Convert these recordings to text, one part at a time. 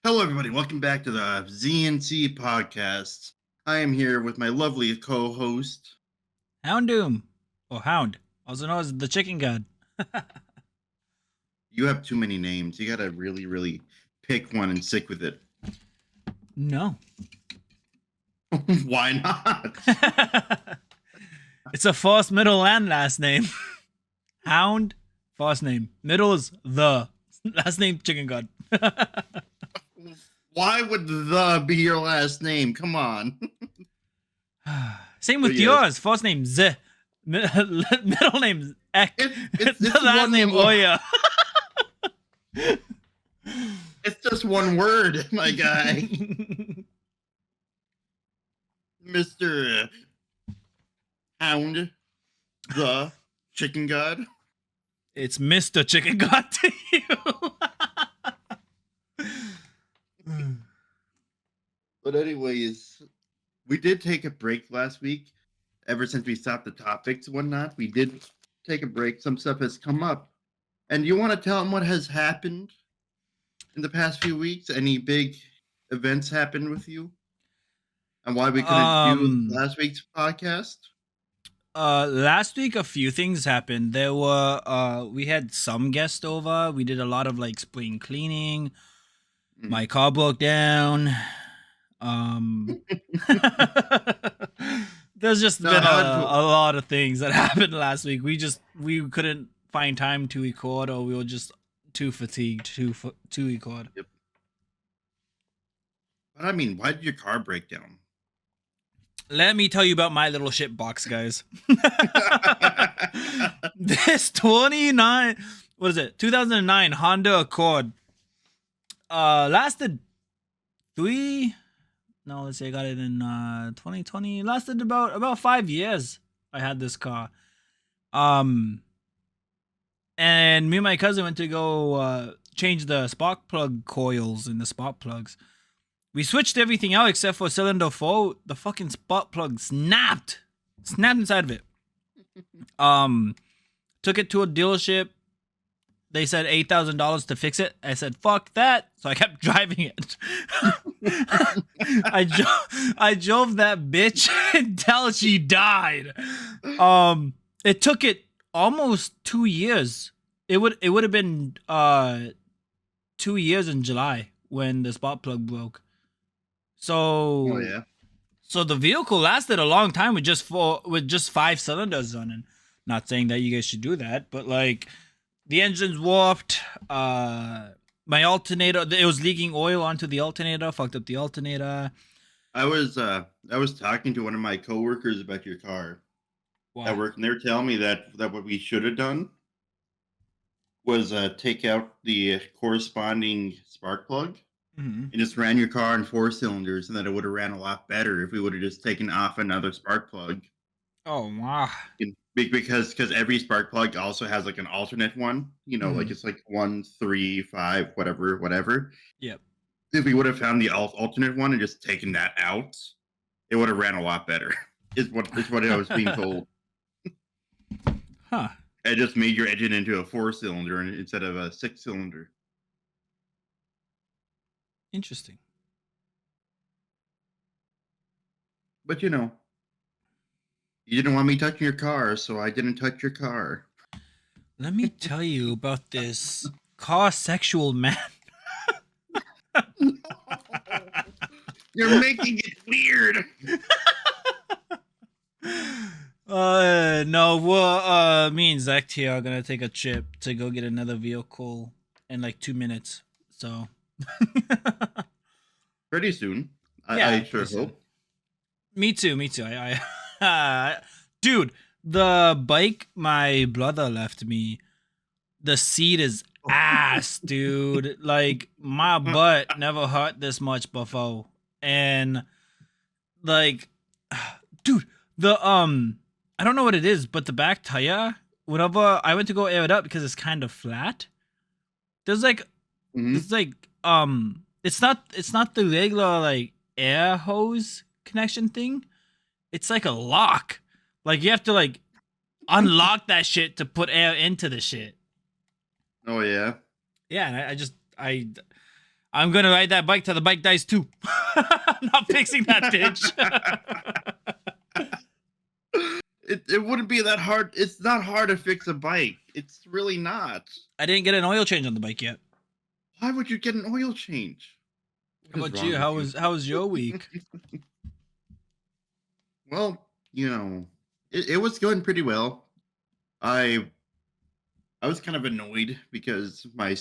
Hello, everybody. Welcome back to the ZNC podcast. I am here with my lovely co-host. Houndoom, or Hound, also known as the Chicken God. You have too many names. You gotta really pick one and stick with it. No. Why not? It's a first, middle, and last name. Hound, first name. Middle is the. Last name, Chicken God. Why would the be your last name? Come on. Same But with yes, yours. First name, Z. Middle name, Ek. it's Last one. name, Oya. It's just one word, my guy, Mister Hound, the Chicken God. It's Mr. Chicken God to you. But anyways, we did take a break last week. Ever since we stopped the topics and whatnot, we did take a break. Some stuff has come up. And you want to tell them what has happened in the past few weeks? Any big events happened with you? And why we couldn't do um, last week's podcast? Last week a few things happened. We had some guests over. We did a lot of like spring cleaning. My car broke down. Um There's just No, been a lot of things that happened last week. We couldn't find time to record, or we were just too fatigued to record. Yep. But I mean, why did your car break down? Let me tell you about my little shit box, guys. This 29, what is it? 2009 Honda Accord lasted let's say I got it in 2020. Lasted about 5 years. I had this car. And me and my cousin went to go change the spark plug coils in the spark plugs. We switched everything out except for cylinder 4. The fucking spark plug snapped inside of it. Took it to a dealership. They said $8,000 to fix it. I said, fuck that. So I kept driving it. I drove that bitch until she died. It took it almost 2 years. It would have been 2 years in July when the spark plug broke. So Oh yeah. So the vehicle lasted a long time with just 5 cylinders running. Not saying that you guys should do that, but like the engine's warped. My alternator, it was leaking oil onto the alternator, fucked up the alternator. I was talking to one of my coworkers about your car at work, and they were telling me that what we should have done was take out the corresponding spark plug and just ran your car in 4 cylinders, and that it would have ran a lot better if we would have just taken off another spark plug. Oh wow. Because every spark plug also has like an alternate one, like it's like 1, 3, 5, whatever. Yep. If we would have found the alternate one and just taken that out, it would have ran a lot better. Is what I was being told. Huh. It just made your engine into a 4-cylinder instead of a 6-cylinder. Interesting. But you didn't want me touching your car, so I didn't touch your car. Let me tell you about this car sexual man. No. You're making it weird. No, well, me and Zach here are gonna take a trip to go get another vehicle in like 2 minutes. So Pretty soon. Yeah, I sure pretty soon. hope. Me too. Dude, the bike my brother left me, the seat is ass, dude. Like my butt never hurt this much before. And like dude, the I don't know what it is, but the back tire, whenever I went to go air it up because it's kind of flat, there's like it's like it's not the regular like air hose connection thing. It's like a lock. Like you have to like unlock that shit to put air into the shit. Oh yeah. Yeah, and I'm gonna ride that bike till the bike dies too. I'm not fixing that bitch. It wouldn't be that hard. It's not hard to fix a bike. It's really not. I didn't get an oil change on the bike yet. Why would you get an oil change? How What is about wrong you? with How was your week? Well, it was going pretty well. I I was kind of annoyed because my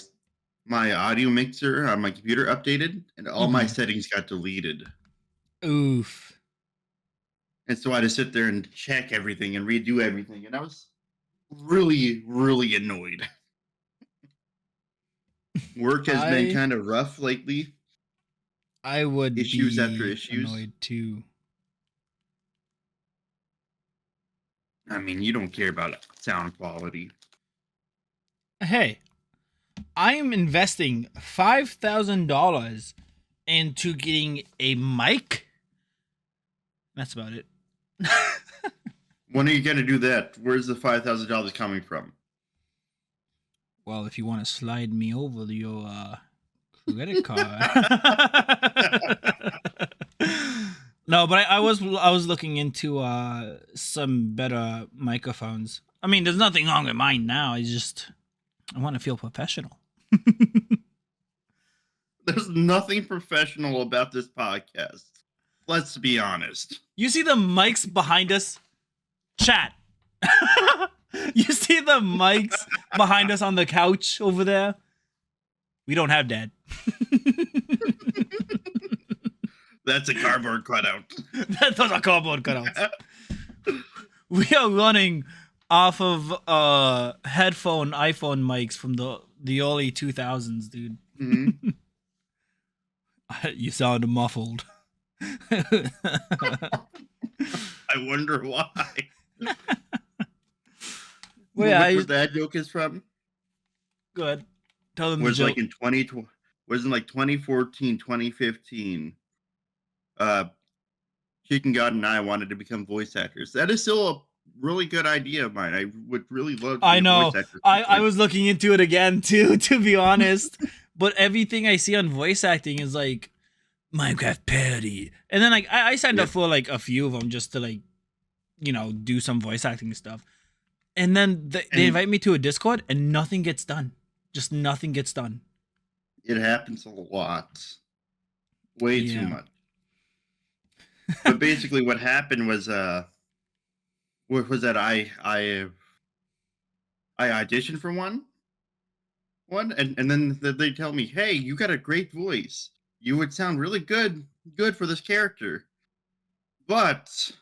audio mixer on my computer updated and all my Mhm. settings got deleted. Oof. And so I had to sit there and check everything and redo everything. And I was really, really annoyed. Work has been I kind of rough lately. I would Issues after be issues. annoyed too. I mean, you don't care about sound quality. Hey, I am investing $5,000 into getting a mic. That's about it. When are you going to do that? Where's the $5,000 coming from? Well, if you want to slide me over your credit card. No, but I was looking into some better microphones. I mean, there's nothing wrong with mine now. I want to feel professional. There's nothing professional about this podcast. Let's be honest. You see the mics behind us? Chat. You see the mics behind us on the couch over there? We don't have that. That's a cardboard cutout. Those are cardboard cutouts. We are running off of iPhone mics from the early 2000s, dude. Mhm. You sound muffled. I wonder why. Well, yeah, Where that joke is from? go ahead. Tell them the Was joke. like in 2020, was in like 2014, 2015. Chicken God and I wanted to become voice actors. That is still a really good idea of mine. I would really love to be I a know. voice actor. I was looking into it again too, to be honest. But everything I see on voice acting is like Minecraft parody. And then like I signed up Yep. for like a few of them just to like, do some voice acting stuff. And then they And invite me to a Discord and nothing gets done. Just nothing gets done. it happens a lot. Way too Yeah. much. But basically what happened was that I auditioned for one and then they tell me, "Hey, you got a great voice. You would sound really good for this character. But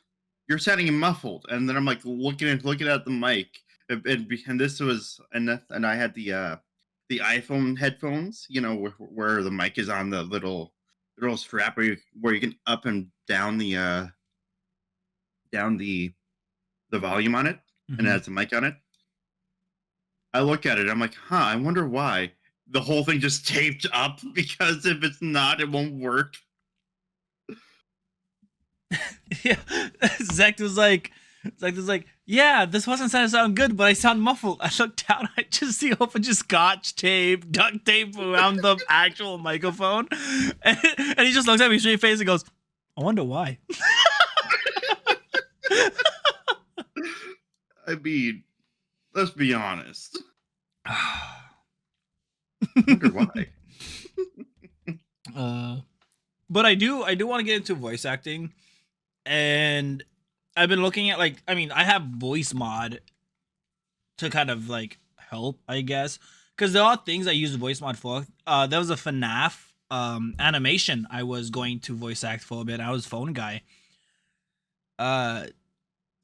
you're sounding muffled." And then I'm like looking at the mic and this was and I had the iPhone headphones, where the mic is on the little strap where you can up and down the volume on it, and it Mhm. has a mic on it. I look at it, I'm like, huh, I wonder why. The whole thing just taped up because if it's not, it won't work. Yeah. Zach was like, yeah, this wasn't starting to sound good, but I sound muffled. I look down, I just see a whole bunch of scotch tape, duct tape around the actual microphone. And he just looks at me straight face and goes, I wonder why. I mean, let's be honest. I wonder why. But I do want to get into voice acting, and I've been looking at I have voice mod to kind of like help, I guess, because there are things I use voice mod for. There was a FNAF animation I was going to voice act for a bit. I was phone guy.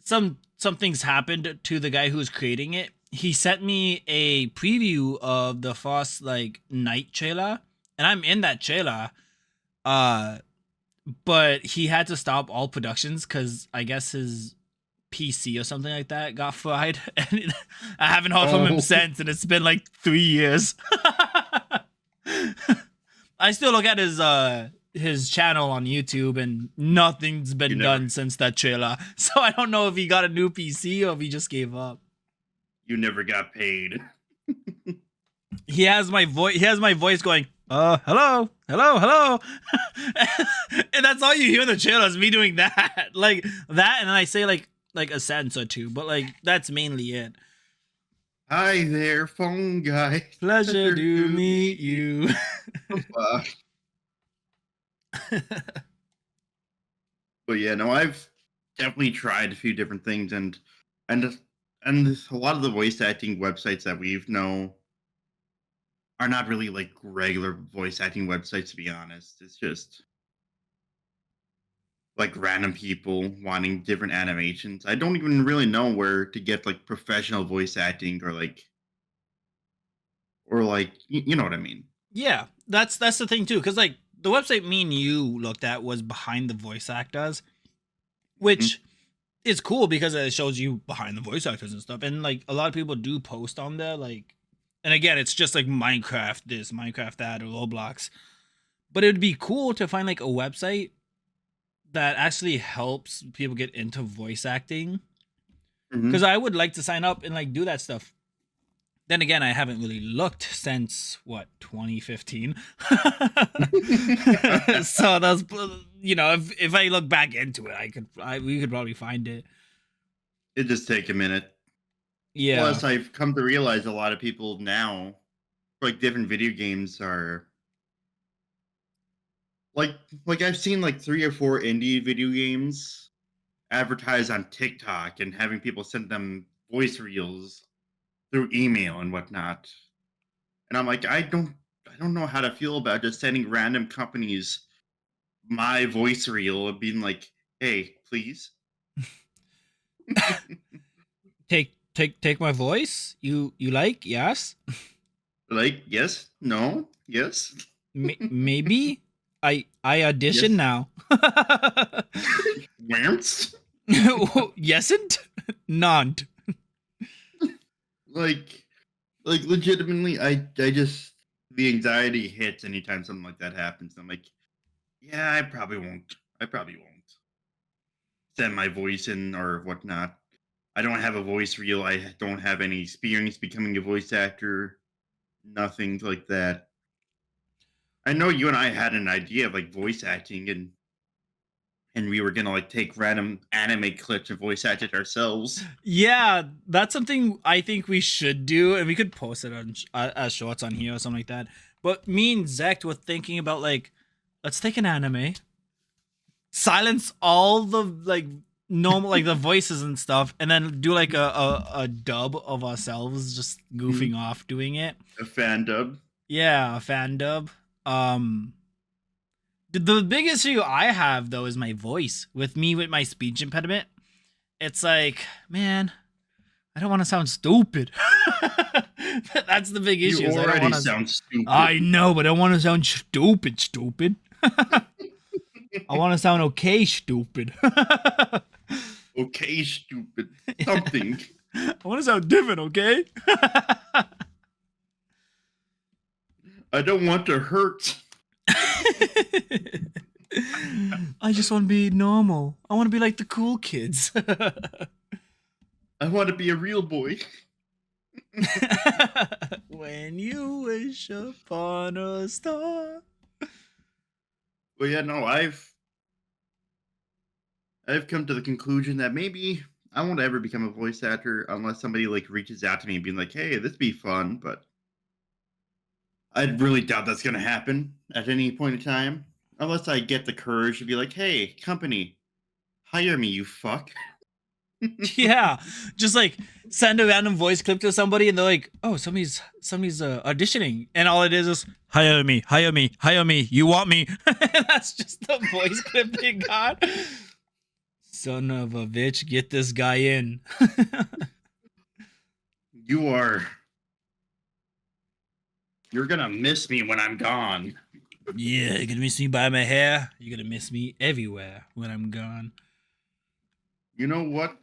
Some things happened to the guy who was creating it. He sent me a preview of the first like night trailer, and I'm in that trailer. But he had to stop all productions because I guess his PC or something like that got fried, and I haven't heard from him Oh. since, and it's been like 3 years. I still look at his channel on YouTube, and nothing's been You never- done since that trailer. So I don't know if he got a new PC or if he just gave up. You never got paid. He has my voice. He has my voice going, hello. And that's all you hear in the channel is me doing that. Like that, and then I say like a sentence or two, but like that's mainly it. Hi there, phone guy. Pleasure to meet you. Uh, but yeah, no, I've definitely tried a few different things, and and a lot of the voice acting websites that we've know are not really like regular voice acting websites. To be honest, it's just like random people wanting different animations. I don't even really know where to get like professional voice acting or you know what I mean. Yeah, that's the thing too, because like the website me and you looked at was behind the voice actors, Mhm. which is cool because it shows you behind the voice actors and stuff. And like a lot of people do post on there, like, and again, it's just like Minecraft this, Minecraft that, or Roblox. But it would be cool to find like a website that actually helps people get into voice acting. Because Mhm. I would like to sign up and like do that stuff. Then again, I haven't really looked since what 2015. So that's if I look back into it, we could probably find it. It just take a minute. Yeah. Plus, I've come to realize a lot of people now, like different video games, are like I've seen like 3 or 4 indie video games advertised on TikTok and having people send them voice reels through email and whatnot. And I'm like, I don't know how to feel about just sending random companies my voice reel and being like, hey, please. Take my voice. You like? Yes. Like, yes, no, yes, Maybe. I audition yes, now. whams. Yesn't? Not. Like legitimately, I just the anxiety hits anytime something like that happens. I'm like, yeah, I probably won't. I probably won't send my voice in or whatnot. I don't have a voice reel. I don't have any experience becoming a voice actor. Nothing like that. I know you and I had an idea of like voice acting, and we were gonna like take random anime clips and voice act it ourselves. Yeah, that's something I think we should do, and we could post it on as shorts on here or something like that. But me and Zach were thinking about like, let's take an anime, silence all the like normal like the voices and stuff, and then do like a dub of ourselves just goofing Mhm. off doing it. A fan dub. Yeah, a fan dub. Um, the big issue I have though is my voice with me with my speech impediment. It's like, man, I don't want to sound stupid. That's the big You issue. Is I don't already want to. sound I stupid. know, but I want to sound stupid. Stupid. I want to sound okay. Stupid. Okay, stupid. Something. I want to sound different. Okay. I don't want to hurt. I just want to be normal. I want to be like the cool kids. I want to be a real boy. When you wish upon a star. But yeah, no, I've come to the conclusion that maybe I won't ever become a voice actor unless somebody like reaches out to me and being like, "Hey, this be fun." But I really doubt that's gonna happen at any point in time, unless I get the courage to be like, "Hey, company, hire me, you fuck." Yeah, just like send a random voice clip to somebody, and they're like, "Oh, somebody's auditioning," and all it is hire me, hire me, hire me. You want me? And that's just the voice clip they got. Son of a bitch, get this guy in. you are you're gonna miss me when I'm gone. Yeah, you're gonna miss me by my hair. You're gonna miss me everywhere when I'm gone. You know what?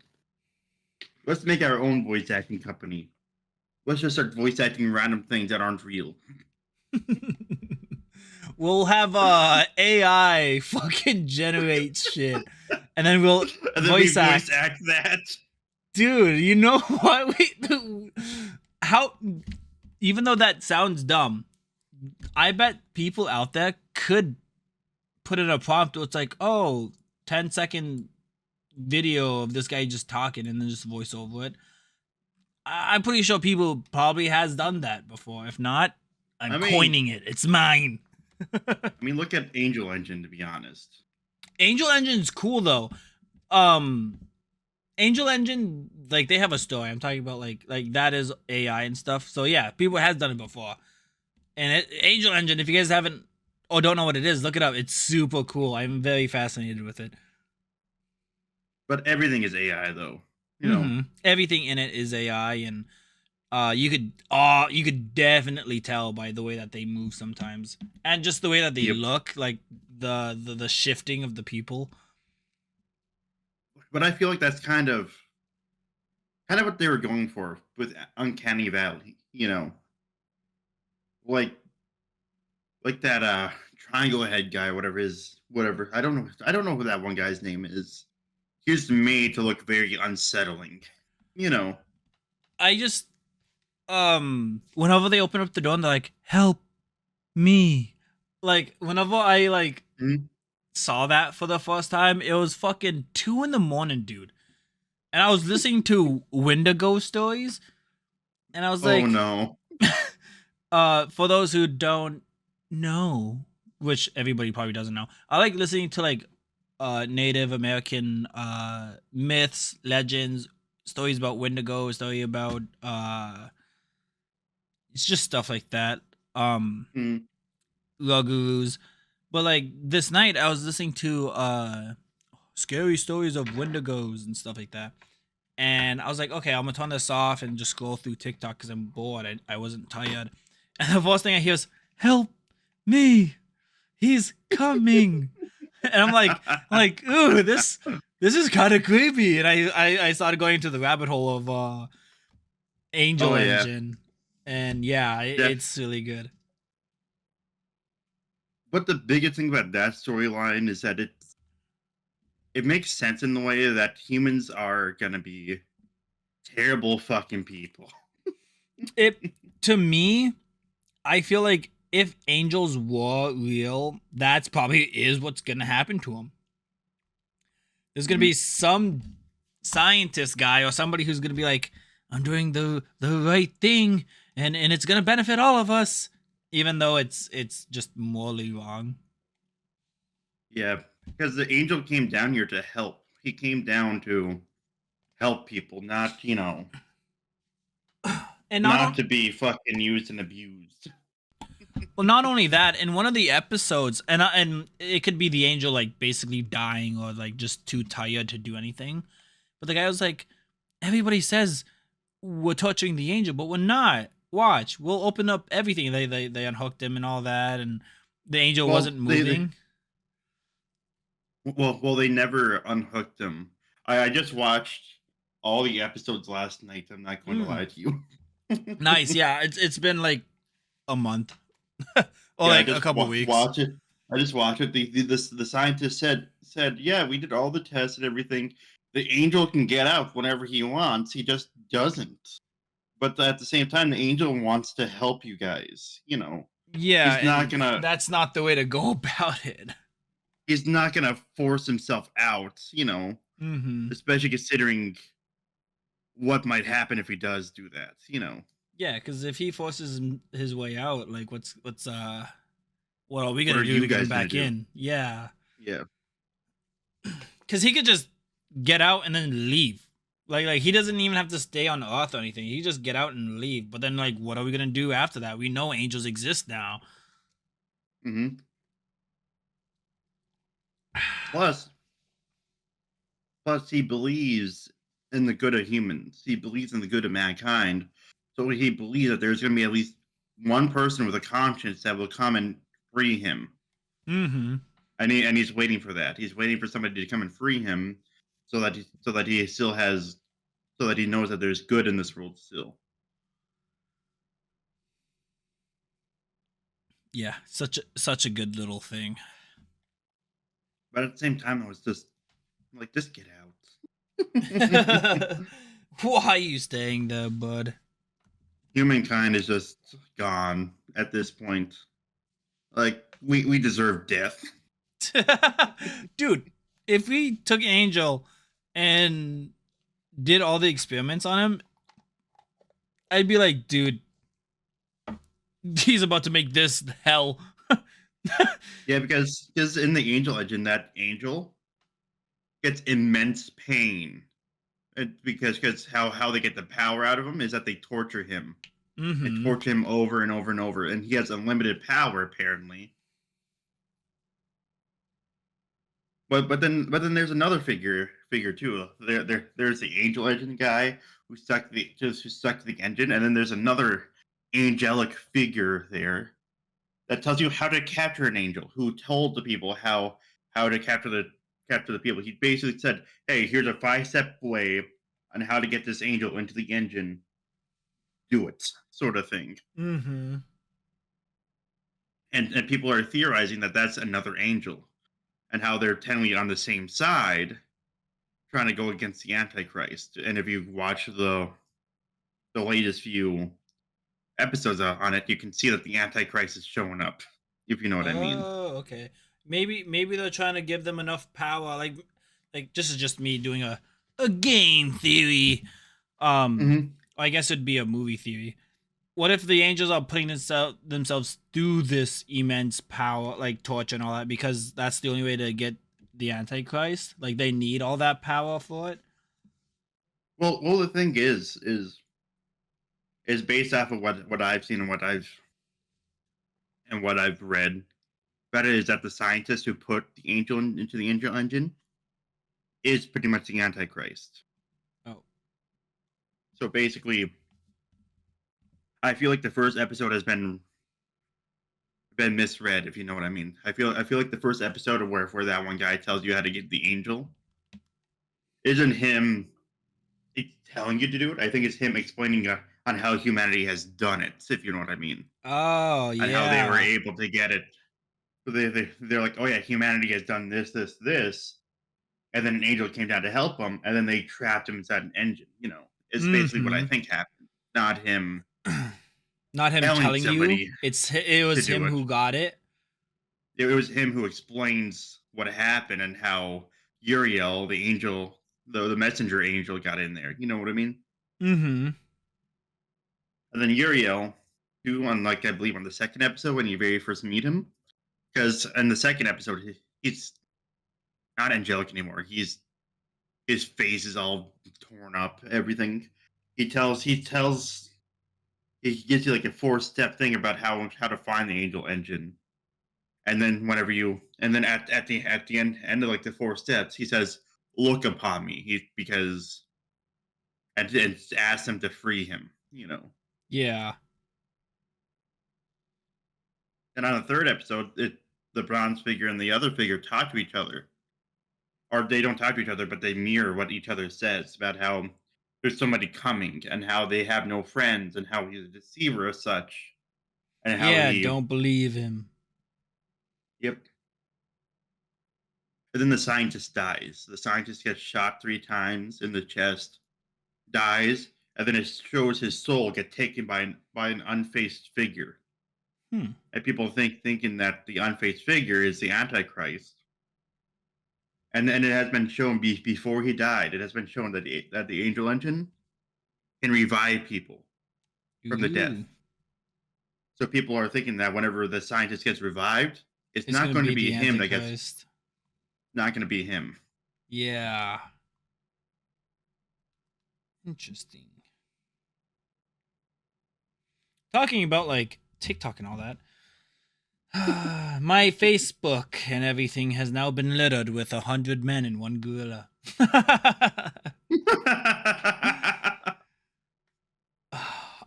Let's make our own voice acting company. Let's just start voice acting random things that aren't real. We'll have AI fucking generate shit, and then we'll And then we voice voice act. act that. Dude, you know what? How? Even though that sounds dumb, I bet people out there could put in a prompt where it's like, oh, 10-second video of this guy just talking and then just voice over it. I'm pretty sure people probably has done that before. If not, I'm I mean, coining it. It's mine. look at Angel Engine, to be honest. Angel Engine's cool though. Um Angel Engine, like they have a story. I'm talking about like that is AI and stuff. So yeah, people has done it before. And Angel Engine, if you guys haven't or don't know what it is, look it up. It's super cool. I'm very fascinated with it. But everything is AI, though. You know. Everything in it is AI, and you could definitely tell by the way that they move sometimes, and just the way that they Yep. look, like the shifting of the people. But I feel like that's kind of what they were going for with Uncanny Valley. You know, like that triangle head guy, whatever. I don't know who that one guy's name is. He's made to look very unsettling. You know. I just whenever they open up the door and they're like, "Help me," like whenever I like Mhm. saw that for the first time, it was fucking 2 a.m, dude, and I was listening to Wendigo stories, and I was Oh like, no. for those who don't know, which everybody probably doesn't know, I like listening to like Native American myths, legends, stories about Wendigo, story about it's just stuff like that. Mm. Gurus. But like this night I was listening to scary stories of Wendigos and stuff like that. And I was like, okay, I'm gonna turn this off and just scroll through TikTok because I'm bored. I wasn't tired. And the first thing I hear is, "Help me! He's coming!" And I'm like, ooh, this is kind of creepy. And I started going into the rabbit hole of Angel Oh yeah. Engine, and yeah, Def- it's really good. but the biggest thing about that storyline is that it makes sense in the way that humans are gonna be terrible fucking people. It to me, I feel like if angels were real, that's probably is what's gonna happen to them. There's gonna be Mhm. some scientist guy or somebody who's gonna be like, "I'm doing the right thing, and it's gonna benefit all of us," even though it's just morally wrong. Yeah, because the angel came down here to help. He came down to help people, not And not not on to be fucking used and abused. well, not only that, in one of the episodes, and it could be the angel like basically dying or like just too tired to do anything, but the guy was like, "Everybody says we're torturing the angel, but we're not. Watch, we'll open up everything." They unhooked him and all that, and the angel Well, wasn't they moving. they never unhooked him. I just watched all the episodes last night. I'm not going to Mm. lie to you. Nice, yeah. It's been like a month or Yeah, I like a just couple weeks. watch it. I just watch it. The scientist said, yeah, we did all the tests and everything. The angel can get out whenever he wants. He just doesn't. But at the same time, the angel wants to help you guys. You know, Yeah, he's not and gonna that's not the way to go about it. he's not gonna force himself out. Mm-hmm. Especially considering what might happen if he does do that. Yeah, because if he forces his way out, like what are we What gonna are do you to get him guys gonna back do? in? Yeah, Yeah. because he could just get out and then leave. Like he doesn't even have to stay on Earth or anything. He just get out and leave. But then like, what are we gonna do after that? We know angels exist now. hmm Plus, he believes in the good of humans. He believes in the good of mankind. So he believes that there's going to be at least one person with a conscience that will come and free him. Mm-hmm. And he's waiting for that. He's waiting for somebody to come and free him, so that he still has so that he knows that there's good in this world still. Yeah, such a good little thing. But at the same time, I was just like, just get out. Why are you staying there, bud? Humankind is just gone at this point. Like we deserve death. Dude, if we took Angel and did all the experiments on him, I'd be like, dude, he's about to make this hell. Yeah, because in the Angel Legend, that angel gets immense pain. Because how they get the power out of him is that they torture him and Mm-hmm. torture him over and over and over, and he has unlimited power apparently. But then there's another figure too. There's the Angel Engine guy who stuck to the engine, and then there's another angelic figure there that tells you how to capture an angel. Who told the people how to capture the people. He basically said, "Hey, here's a 5-step way on how to get this angel into the engine. Do it," sort of thing. Mm-hmm. And people are theorizing that that's another angel, and how they're technically on the same side trying to go against the Antichrist. And if you watch the latest few episodes on it, you can see that the Antichrist is showing up. If you know what I mean. Oh, okay. Maybe they're trying to give them enough power. Like this is just me doing a game theory. Hmm. I guess it'd be a movie theory. What if the angels are putting themselves through this immense power, like torture and all that, because that's the only way to get the Antichrist? Like they need all that power for it. Well, the thing is based off of what I've seen and what I've read. That is that the scientist who put the angel into the angel engine is pretty much the Antichrist. Oh. So basically, I feel like the first episode has been misread, if you know what I mean. I feel like the first episode of where that one guy tells you how to get the angel isn't him telling you to do it. I think it's him explaining on how humanity has done it, if you know what I mean, Oh and how they were yeah. able to get it. So they're like, oh yeah, humanity has done this, this, this, and then an angel came down to help them, and then they trapped him inside an engine. It's basically what I Mm-hmm. think happened, not him Not him telling telling you. somebody It to was do him it. who got it. It was him who explains what happened and how Uriel, the angel, the messenger angel, got in there. You know what I mean? Mm-hmm. And then Uriel, who on like I believe on the second episode when you very first meet him, because in the second episode he's not angelic anymore. His face is all torn up. Everything he gives you like a 4-step thing about how to find the angel engine. And then at the end of like the 4 steps, he says, "Look upon me." Because and ask him to free him. Yeah. And on the third episode, the bronze figure and the other figure talk to each other, or they don't talk to each other, but they mirror what each other says about how there's somebody coming and how they have no friends and how he's a deceiver as such and how Yeah, he don't believe him. yep. And then the scientist dies. The scientist gets shot 3 times in the chest, dies, and then it shows his soul get taken by an unfaced figure. Hmm. And people thinking that the unfaced figure is the Antichrist. And it has been shown before he died. It has been shown that the angel engine can revive people from the death. Ooh. So people are thinking that whenever the scientist gets revived, it's It's not gonna going to be be the him that gets Antichrist. not going to be him. Yeah. Interesting. Talking about like TikTok and all that. My Facebook and everything has now been littered with 100 men and one gorilla.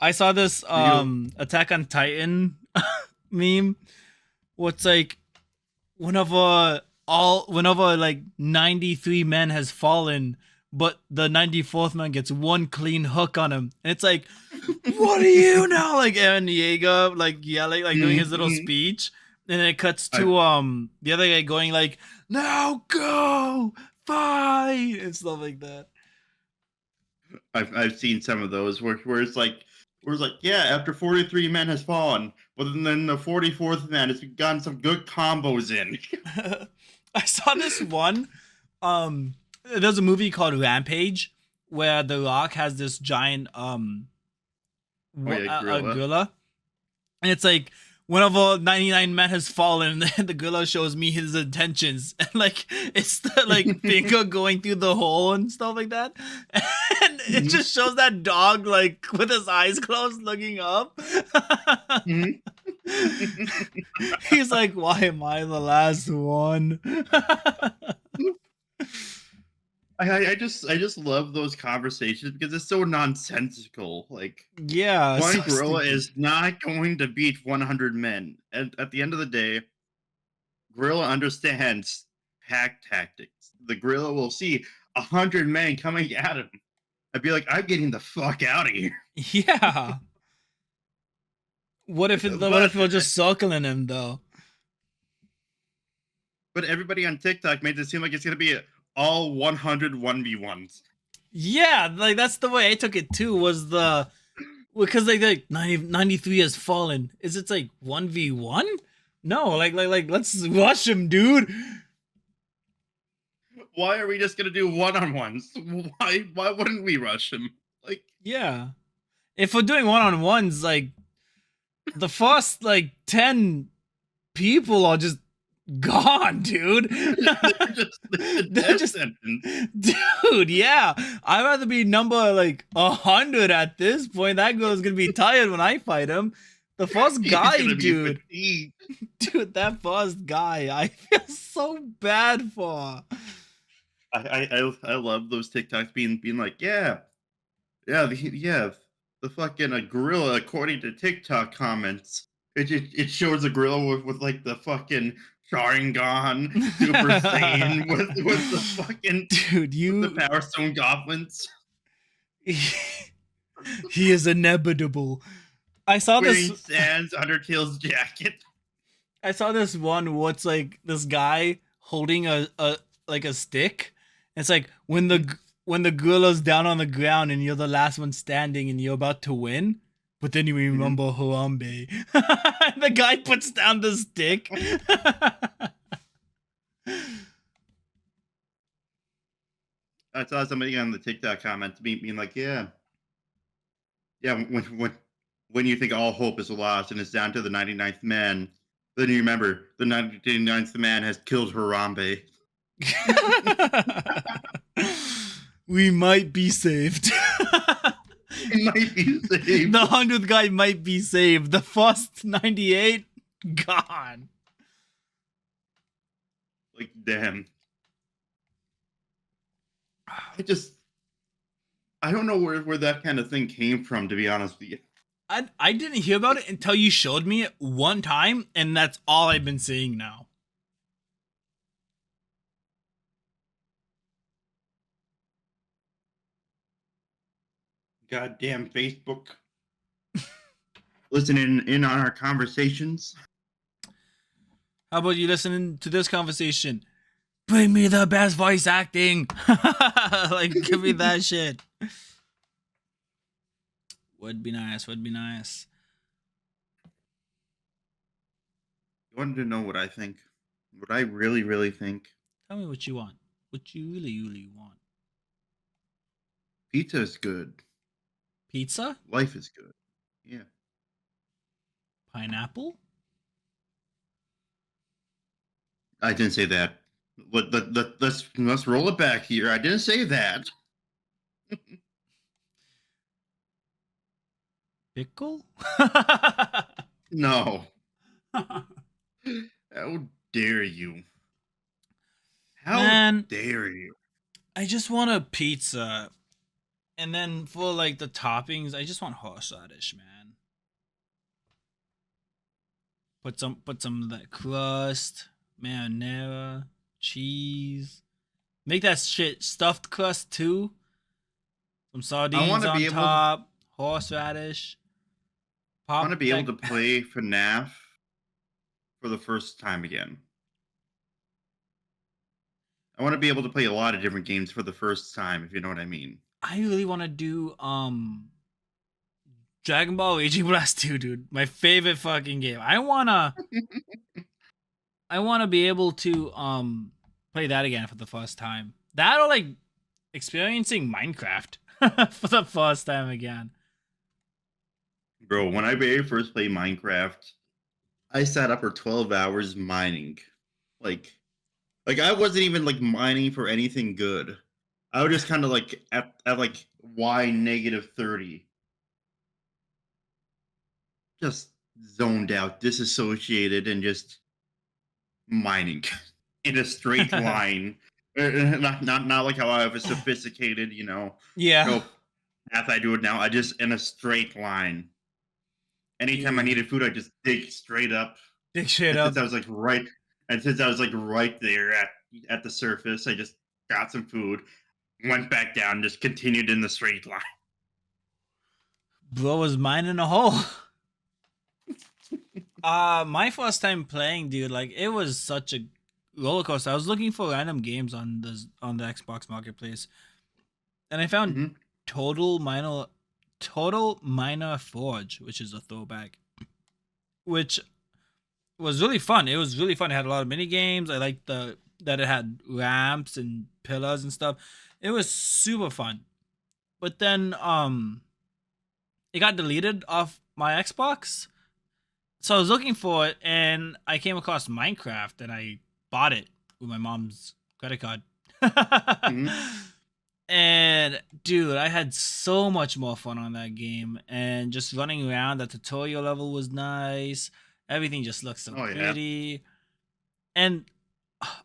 I saw this you Attack on Titan meme. What's like whenever like 93 men has fallen, but the 94th man gets one clean hook on him. And it's like, what are you now? Like Aaron Yeager, like yelling, like doing his little Mhm. speech. And then it cuts I've, to the other guy going like, now go fight and stuff like that. I've seen some of those where it's like yeah, after 43 men has fallen, But then the 44th man has gotten some good combos in. I saw this one. There's a movie called Rampage where The Rock has this giant Oh yeah, a gorilla. gorilla, and it's like one of all 99 men has fallen, and the gorilla shows me his intentions, and like it's the like finger going through the hole and stuff like that, and it Mhm, just shows that dog like with his eyes closed looking up. mhm. He's like, why am I the last one? I just love those conversations because it's so nonsensical. Like Yeah, one so gorilla stupid. is not going to beat 100 men. And at the end of the day, gorilla understands pack tactics. The gorilla will see 100 men coming at him. I'd be like, I'm getting the fuck out of here. Yeah. What But if we're just circling him though? but everybody on TikTok made it seem like it's gonna be all 100 1v1s. Yeah, like that's the way I took it too. Was the because like 93 has fallen. Is it's like 1v1? No, like let's rush him, dude. Why are we just gonna do one-on-ones? Why wouldn't we rush him? Like Yeah. If we're doing one-on-ones, like the first like 10 people are just gone, dude. they're the They're death just sentence. dude, yeah. I'd rather be number like 100 at this point. That girl's gonna be tired when I fight him. The first He's guy, gonna be dude. fatigued. Dude, that first guy, I feel so bad for. I love those TikToks being like, the fucking gorilla according to TikTok comments. It shows a gorilla with like the fucking Sharingan Super Saiyan with the fucking Dude, with the you Power Stone goblins he is inevitable. I saw this wearing Sans Undertale's jacket. I saw this one what's like this guy holding a like a stick. It's like when the gorilla's down on the ground and you're the last one standing and you're about to win, but then you Mhm. remember Harambe. The guy puts down the stick. I saw somebody on the TikTok comments being like, yeah, when you think all hope is lost and it's down to the 99th man, then you remember the 99th man has killed Harambe. We might be saved. He might be saved. The 100th guy might be saved. The first 98 gone. Like, damn. I don't know where that kind of thing came from, to be honest with you. I didn't hear about it until you showed me it one time, and that's all I've been seeing now. Goddamn Facebook. Listening in on our conversations. How about you listening to this conversation? Bring me the best voice acting. Like, give me that shit. Would be nice. Would be nice. You wanted to know what I think? What I really, really think? Tell me what you want. What you really, really want. Pizza is good. Pizza? Life is good. Yeah. Pineapple? I didn't say that. Let's roll it back here. I didn't say that. Pickle? No. How dare you? How Man, dare you? I just want a pizza. And then for like the toppings, I just want horseradish, man. Put some of that crust, marinara, cheese. Make that shit stuffed crust too. Some I want sardines to be on able. top, horseradish. I want to Pop be able that. to play FNAF for the first time again. I want to be able to play a lot of different games for the first time, if you know what I mean. I really want to do Dragon Ball Raging Blast 2, dude. My favorite fucking game. I wanna be able to play that again for the first time. That or like experiencing Minecraft for the first time again. Bro, when I very first played Minecraft, I sat up for 12 hours mining. Like like I wasn't even like mining for anything good. I was just kind of like at like y negative 30, just zoned out, disassociated, and just mining in a straight line. Not like how I have a sophisticated, Yeah, no path I do it now. I just in a straight line. Anytime I dude. needed food, I just dig straight up. Dig straight And up. since I was like right, and since I was like right there at the surface, I just got some food, went back down, just continued in the straight line. Bro was mining a hole. My first time playing, dude, like it was such a roller coaster. I was looking for random games on the Xbox Marketplace, and I found Hmm. Total Minor Total Minor Forge, which is a throwback, which was really fun. It was really fun. It had a lot of mini games. I liked the that it had ramps and pillars and stuff. It was super fun. But then it got deleted off my Xbox. So I was looking for it and I came across Minecraft and I bought it with my mom's credit card. Hmm. And dude, I had so much more fun on that game and just running around. The tutorial level was nice. Everything just looked so Oh yeah. pretty. And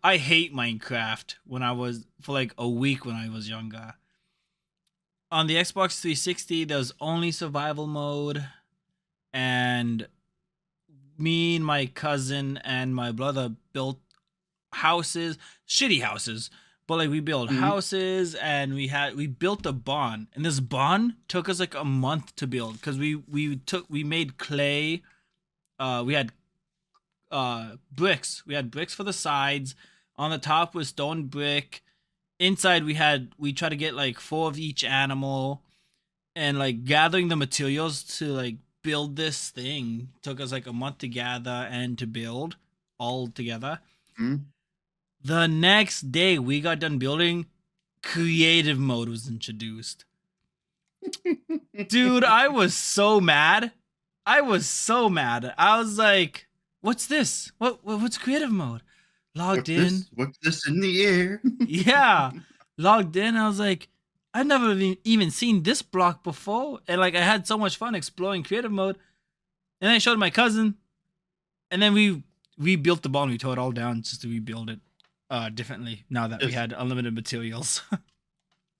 I hate Minecraft when I was for like a week when I was younger. On the Xbox 360, there was only survival mode, and me and my cousin and my brother built houses, shitty houses, but like we built Hmm. houses and we built a barn, and this barn took us like a month to build because we made clay. We had bricks. We had bricks for the sides. On the top was stone brick. Inside we tried to get like four of each animal, and like gathering the materials to like build this thing took us like a month to gather and to build all together. Hmm. The next day we got done building, creative mode was introduced. Dude, I was so mad. I was so mad. I was like, "What's this? What's creative mode?" Logged What's in. this? What's this in the air? Yeah. Logged in. I was like, I've never even seen this block before. And like, I had so much fun exploring creative mode. And I showed my cousin. And then we rebuilt the ball and we tore it all down just to rebuild it differently now that we Just had unlimited materials.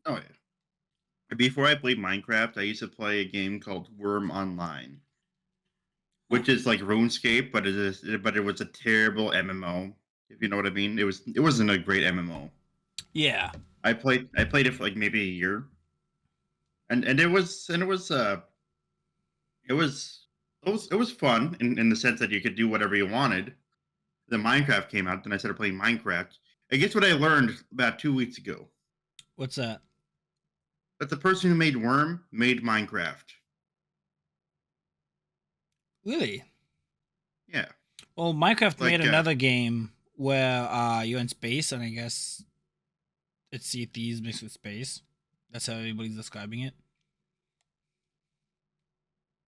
oh yeah. Before I played Minecraft, I used to play a game called Worm Online, Huh. which is like RuneScape, but it was a terrible MMO. If you know what I mean, it wasn't a great MMO. Yeah. I played it for like maybe a year, and it was fun in the sense that you could do whatever you wanted. Then Minecraft came out, then I started playing Minecraft. And guess what I learned about 2 weeks ago? What's that? That the person who made Worm made Minecraft. Really? Yeah, Well, Minecraft made like another game where you're in space and I guess it's Sea of Thieves mixed with space. That's how everybody's describing it.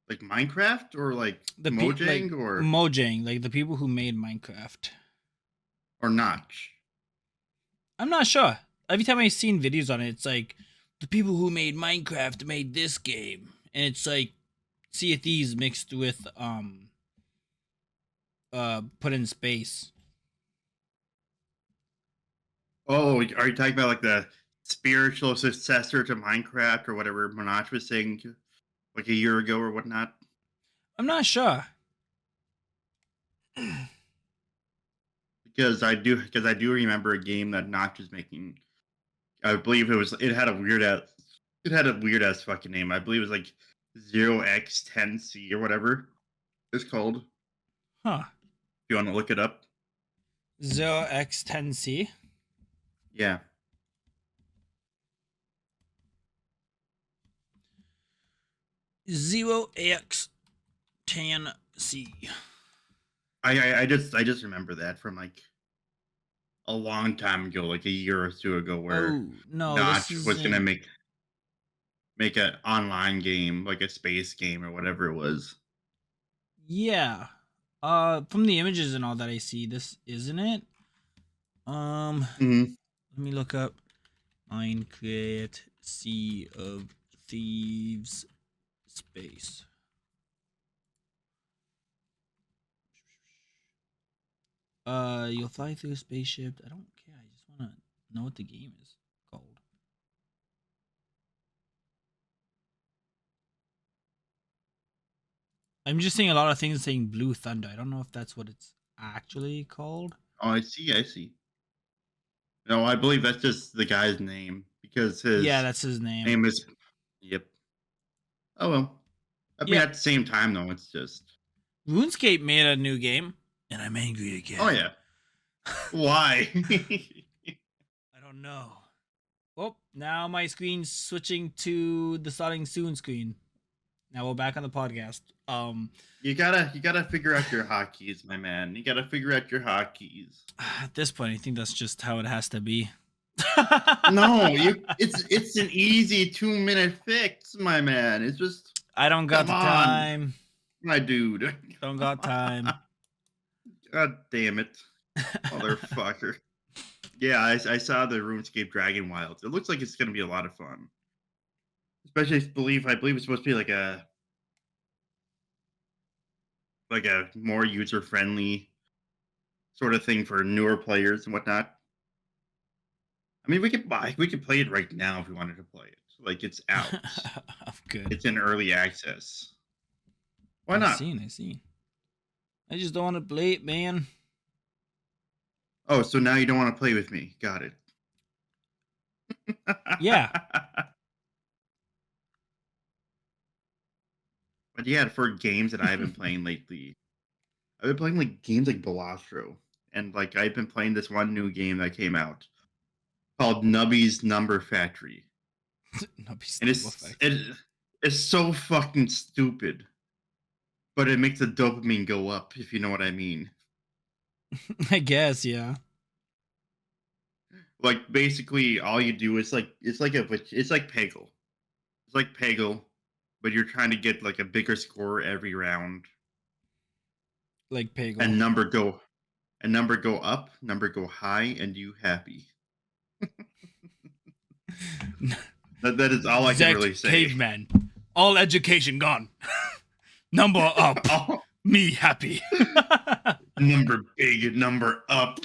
Minecraft or like Like Mojang Mojang, like the people who made Minecraft. or Notch. I'm not sure. Every time I've seen videos on it, it's like the people who made Minecraft made this game, and it's like Sea of Thieves mixed with put in space. Oh, are you talking about like the spiritual successor to Minecraft or whatever Notch was saying like a year ago or whatnot? I'm not sure. Because I do remember a game that Notch was making. I believe it had a weird ass fucking name. I believe it was like 0x10C or whatever it's called. If Huh. you want to look it up. 0x10C. Yeah. 0x10C. I just remember that from like a long time ago, like a year or two ago, where Oh no, this Notch was gonna isn't. make an online game, like a space game or whatever it was. Yeah. From the images and all that I see, this isn't it. Um, Hmm. let me look up Minecraft Sea of Thieves space. You'll fly through a spaceship. I don't care. I just want to know what the game is called. I'm just seeing a lot of things saying Blue Thunder. I don't know if that's what it's actually called. Oh, I see. I see. No, I believe that's just the guy's name because Yeah, his that's his name. name is. Yep. Oh well. I mean, Yep. at the same time, though, it's just. RuneScape made a new game, and I'm angry again. Oh yeah. Why? I don't know. Oh, now my screen's switching to the starting soon screen. Now we're back on the podcast. you gotta figure out your hotkeys, my man. You gotta figure out your hotkeys. At this point, I think that's just how it has to be. No, it's an easy 2-minute fix, my man. It's just I don't got come the on, time. my dude. Don't got time. God damn it, motherfucker. Yeah, I saw the RuneScape Dragon Wilds. It looks like it's gonna be a lot of fun. Especially I believe it's supposed to be like a more user friendly sort of thing for newer players and whatnot. I mean, we could play it right now if we wanted to play it. Like it's out. Good. It's in early access. Why I've not? seen. I just don't want to play it, man. Oh, so now you don't want to play with me. Got it. Yeah. But yeah, for games that I've been playing lately, I've been playing like games like Balastro. And like I've been playing this one new game that came out called Nubby's Number Factory. And it's so fucking stupid. But it makes the dopamine go up, if you know what I mean. I guess, yeah. Like basically all you do is like it's like Peggle. It's like Peggle, but you're trying to get like a bigger score every round. Like Peggle. And number go up, number go high, and you happy. that is all I can really say. Caveman. All education gone. Number up. Oh, Me happy. number big, number up.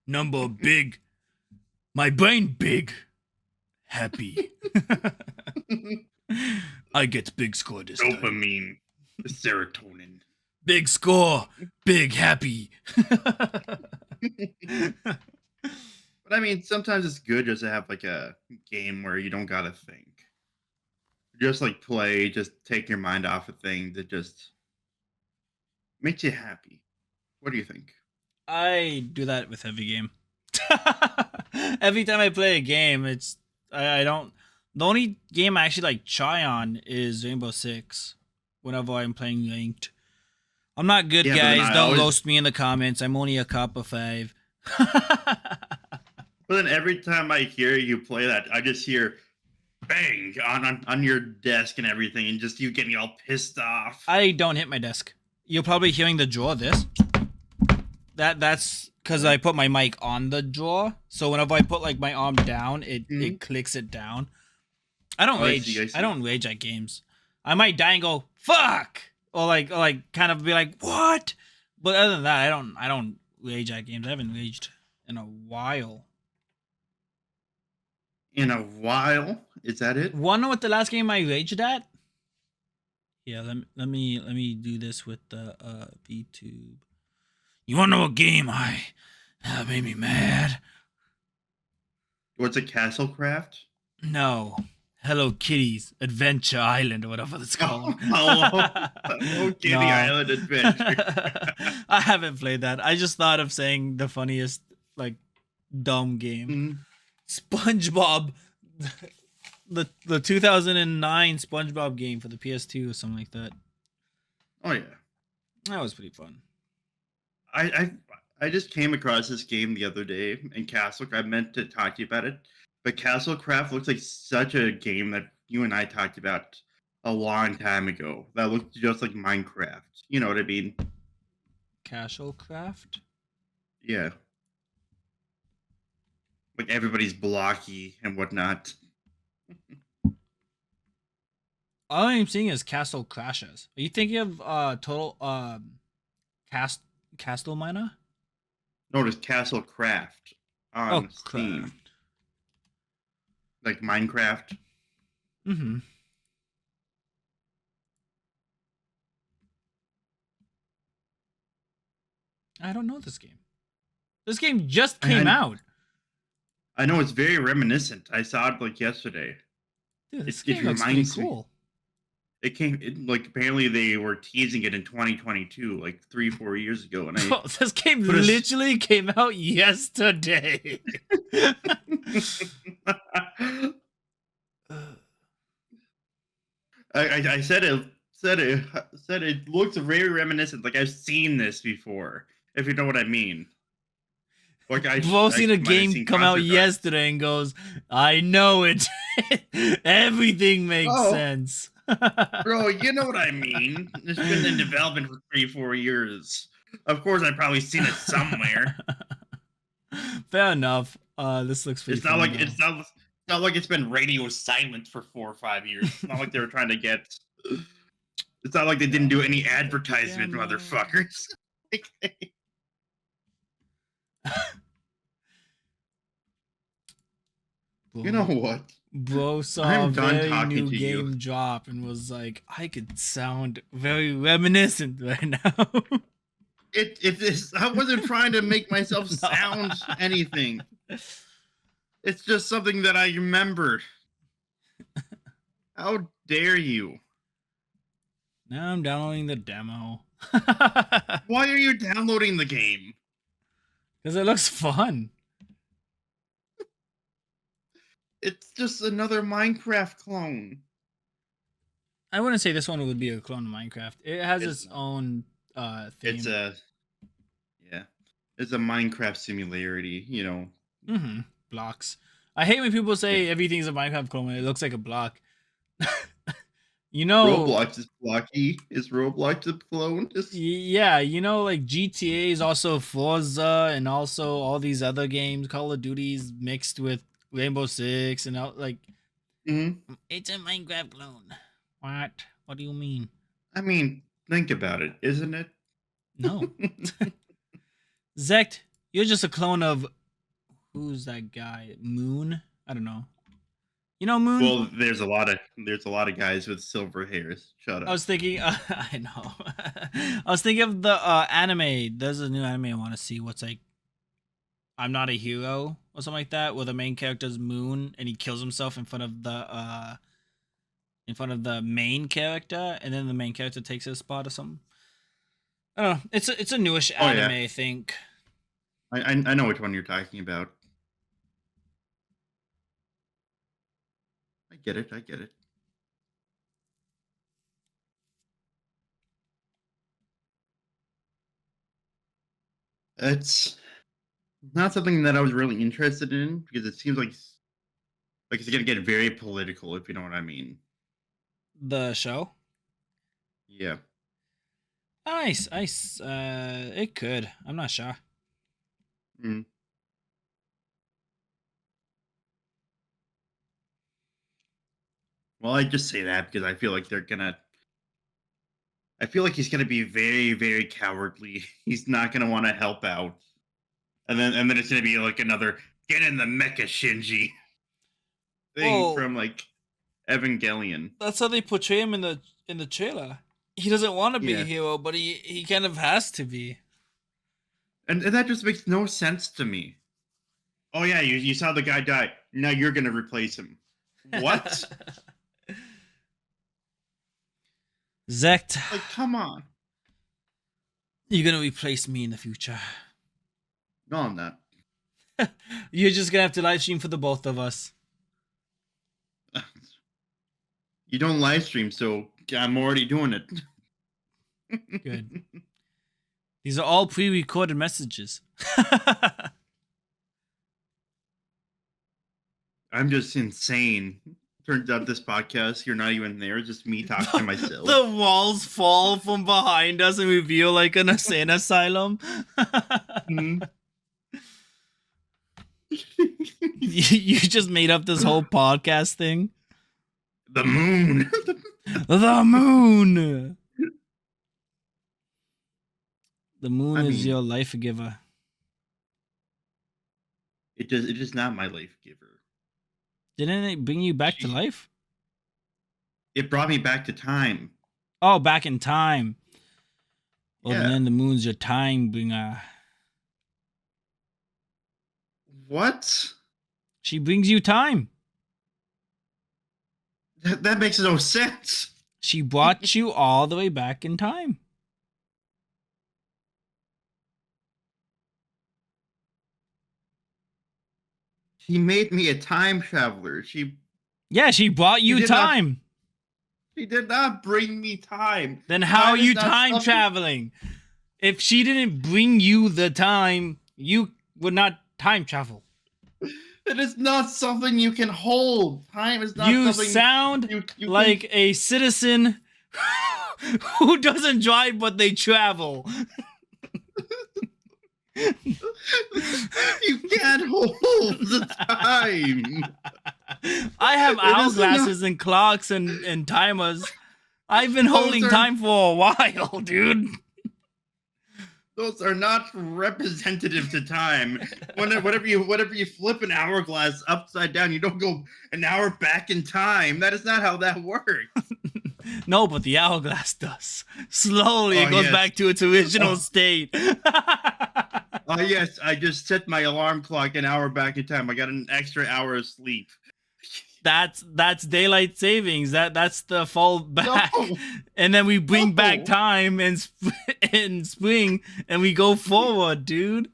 Number big. My brain big. Happy. I get big score this time. Dopamine, serotonin. Big score. Big happy. But I mean, sometimes it's good just to have like a game where you don't gotta think. Just like play, just take your mind off of things that just makes you happy. What do you think? I do that with every game. Every time I play a game, I don't. The only game I actually like try on is Rainbow Six. Whenever I'm playing ranked, I'm not good, Yeah, guys. Don't roast me in the comments. I'm only a cop of 5. But then every time I hear you play that, I just hear bang on your desk and everything, and just you getting all pissed off. I don't hit my desk. You're probably hearing the drawer. This. That's because I put my mic on the drawer. So whenever I put like my arm down, it clicks it down. I don't rage. I don't rage at games. I might die and go fuck, or like kind of be like what. But other than that, I don't rage at games. I haven't raged in a while. In a while, is that it? Wanna know what the last game I raged at? Yeah, let me do this with the VTube. You wanna know what game made me mad? What's a Castle Craft? No. Hello Kitty's Adventure Island or whatever it's called. Hello Kitty Island Adventure. I haven't played that. I just thought of saying the funniest like dumb game. SpongeBob the 2009 SpongeBob game for the PS2 or something like that. Oh yeah. That was pretty fun. I I I just came across this game the other day in Castle. I meant to talk to you about it, but Castlecraft looks like such a game that you and I talked about a long time ago. That looked just like Minecraft. You know what I mean? Castlecraft. Yeah, like everybody's blocky and whatnot. All I'm seeing is Castle Crashes. Are you thinking of total cast Castle Miner? Notice Castlecraft Oh, on Steam, craft. like Minecraft. Mm-hmm. I don't know this game. This game just came I out. I know it's very reminiscent. I saw it like yesterday. Dude, this It game looks pretty reminds me. cool. Like apparently they were teasing it in 2022, like 3-4 years ago, and I Bro, this game put a. literally came out yesterday. I said it looks very reminiscent. Like I've seen this before, if you know what I mean. Like Bro I seen a might have game seen come out concept art. yesterday and goes, I know it. Everything makes Oh, sense. bro, you know what I mean. It's been in development for 3-4 years. Of course, I've probably seen it somewhere. Fair enough. This looks pretty It's not fun like though. it's not like it's been radio silent for 4 or 5 years. It's not like they were trying to get. It's not like they didn't do any Download the advertisement, demo. motherfuckers. You know what? Bro saw a I'm done very talking new to you. game drop and was like, I could sound very reminiscent right now. It is. I wasn't trying to make myself No. sound anything. It's just something that I remembered. How dare you? Now I'm downloading the demo. Why are you downloading the game? Because it looks fun. It's just another Minecraft clone. I wouldn't say this one would be a clone of Minecraft. It has It's its not. own theme. It's a yeah. It's a Minecraft similarity. You know. Mm-hmm. Blocks. I hate when people Yeah. say everything's a Minecraft clone when it looks like a block. You know, Roblox is blocky. Is Roblox a clone? yeah, you know, like GTA is also Forza and also all these other games, Call of Duty's mixed with Rainbow Six and all, like Mhm. it's a Minecraft clone. What? What do you mean? I mean, think about it, isn't it? No, Zect, you're just a clone of who's that guy? Moon? I don't know. You know Moon? Well, there's a lot of guys with silver hairs. Shut I up. was thinking, I know. I was thinking of the anime. There's a new anime I want to see. What's like, I'm Not a Hero or something like that, where the main character's Moon and he kills himself in front of the main character, and then the main character takes his spot or something. I don't know. It's a newish Oh anime, yeah, I think. I know which one you're talking about. I get it. I get it. It's not something that I was really interested in because it seems like it's gonna get very political, if you know what I mean. The show. Yeah. Nice, nice. It could. I'm not sure. Mm. Well, I just say that because I feel like they're gonna. I feel like he's gonna be very, very cowardly. He's not gonna want to help out, and then it's gonna be like another get in the mecha Shinji thing Well, from like Evangelion. that's how they portray him in the trailer. He doesn't want to be a Yeah, hero, but he kind of has to be. and that just makes no sense to me. Oh yeah, you saw the guy die. Now you're gonna replace him. What? Zect, Like, come on. you're gonna replace me in the future. No, I'm not. You're just gonna have to live stream for the both of us. You don't live stream, so I'm already doing it. Good. These are all pre-recorded messages. I'm just insane. Turns out this podcast, you're not even there. It's just me talking to myself. The walls fall from behind us and reveal like an insane asylum. You just made up this whole podcast thing. The moon. The moon. The moon is your life giver. It is not my life giver. Didn't it bring you back to life? It brought me back to time. Oh, back in time. Well, Yeah. then the moon's your time bringer. What? She brings you time. That makes no sense. She brought you all the way back in time. She made me a time traveler. She brought you time. She did not bring me time. Then how are you time traveling? If she didn't bring you the time, you would not time travel. It is not something you can hold. Time is not you something... Sound you like a citizen who doesn't drive but they travel. You can't hold the time. I have hourglasses and clocks and timers. I've been holding time for a while, dude. Those are not representative to time. Whenever you flip an hourglass upside down, you don't go an hour back in time. That is not how that works. No, but the hourglass does. Slowly, it goes back to its original state. Oh, yes. I just set my alarm clock an hour back in time. I got an extra hour of sleep. That's daylight savings. That's the fall back. No. And then we bring back time in spring and we go forward, dude.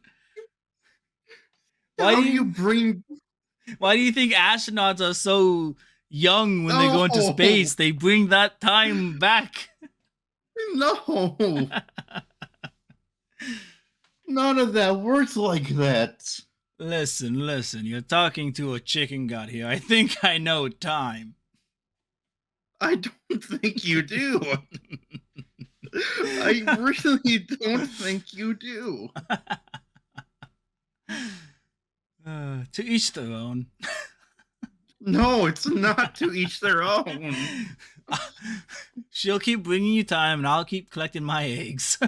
Why do you think astronauts are so young when they go into space? They bring that time back. No. None of that works like that. Listen, you're talking to a chicken god here. I think I know time. I don't think you do. I really don't think you do. To each their own. No, it's not to each their own. She'll keep bringing you time and I'll keep collecting my eggs.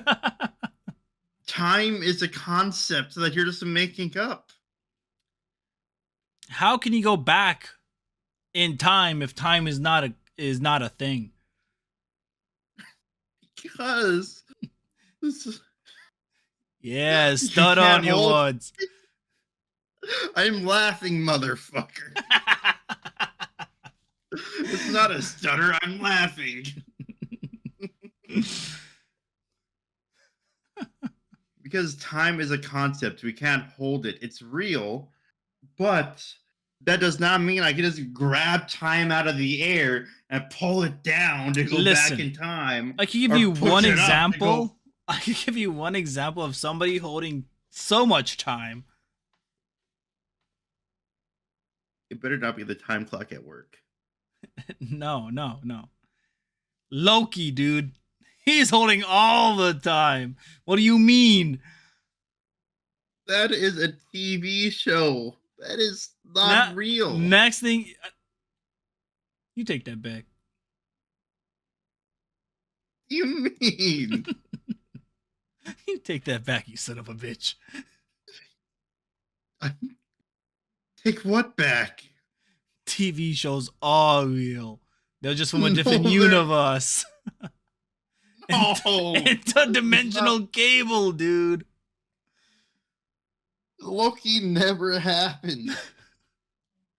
Time is a concept that you're just making up. How can you go back in time if time is not a thing? Because this is... Yeah, start on your words. I'm laughing, motherfucker. It's not a stutter, I'm laughing. Because time is a concept. We can't hold it. It's real, but that does not mean I can just grab time out of the air and pull it down to go back in time. I can give you one example. I can give you one example of somebody holding so much time. It better not be the time clock at work. No. Loki, dude. He's holding all the time. What do you mean? That is a TV show. That is not real. Next thing... You take that back. What do you mean? You take that back, you son of a bitch. Take what back? TV shows are real. They're just from a different universe. Oh, interdimensional cable, dude. Loki never happened.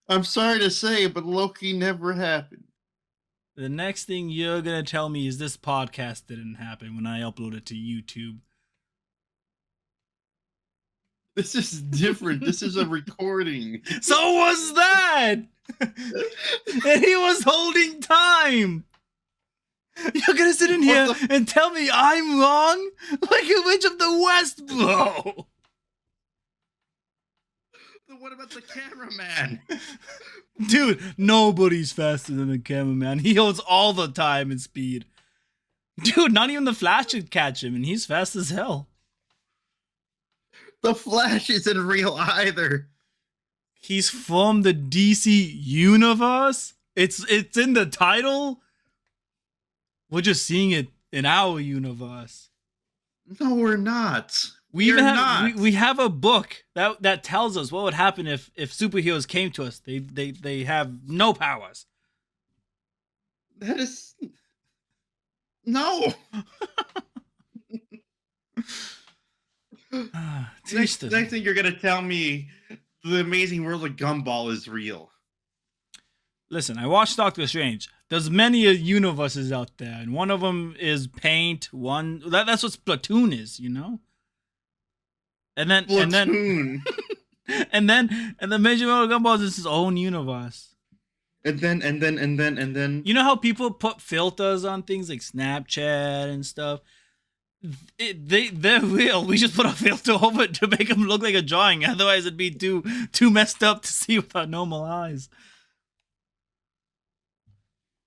I'm sorry to say, but Loki never happened. The next thing you're gonna tell me is this podcast didn't happen when I upload it to YouTube. This is different. This is a recording. So was that? And he was holding time. You're gonna sit in here and tell me I'm wrong? Like a witch of the West, bro. What about the cameraman? Dude, nobody's faster than the cameraman. He holds all the time and speed. Dude, not even the Flash could catch him, and he's fast as hell. The Flash isn't real either. He's from the DC universe. It's in the title. We're just seeing it in our universe. No, we're not. We have a book that tells us what would happen if superheroes came to us. They have no powers. That is no. Next thing you're gonna tell me the Amazing World of Gumball is real. Listen, I watched Doctor Strange. There's many universes out there, and one of them is Paint. That's what Splatoon is, you know. And then Splatoon. and then Amazing World of Gumball is its own universe. And then you know how people put filters on things like Snapchat and stuff? They're real. We just put a filter over it to make them look like a drawing. Otherwise, it'd be too messed up to see with our normal eyes.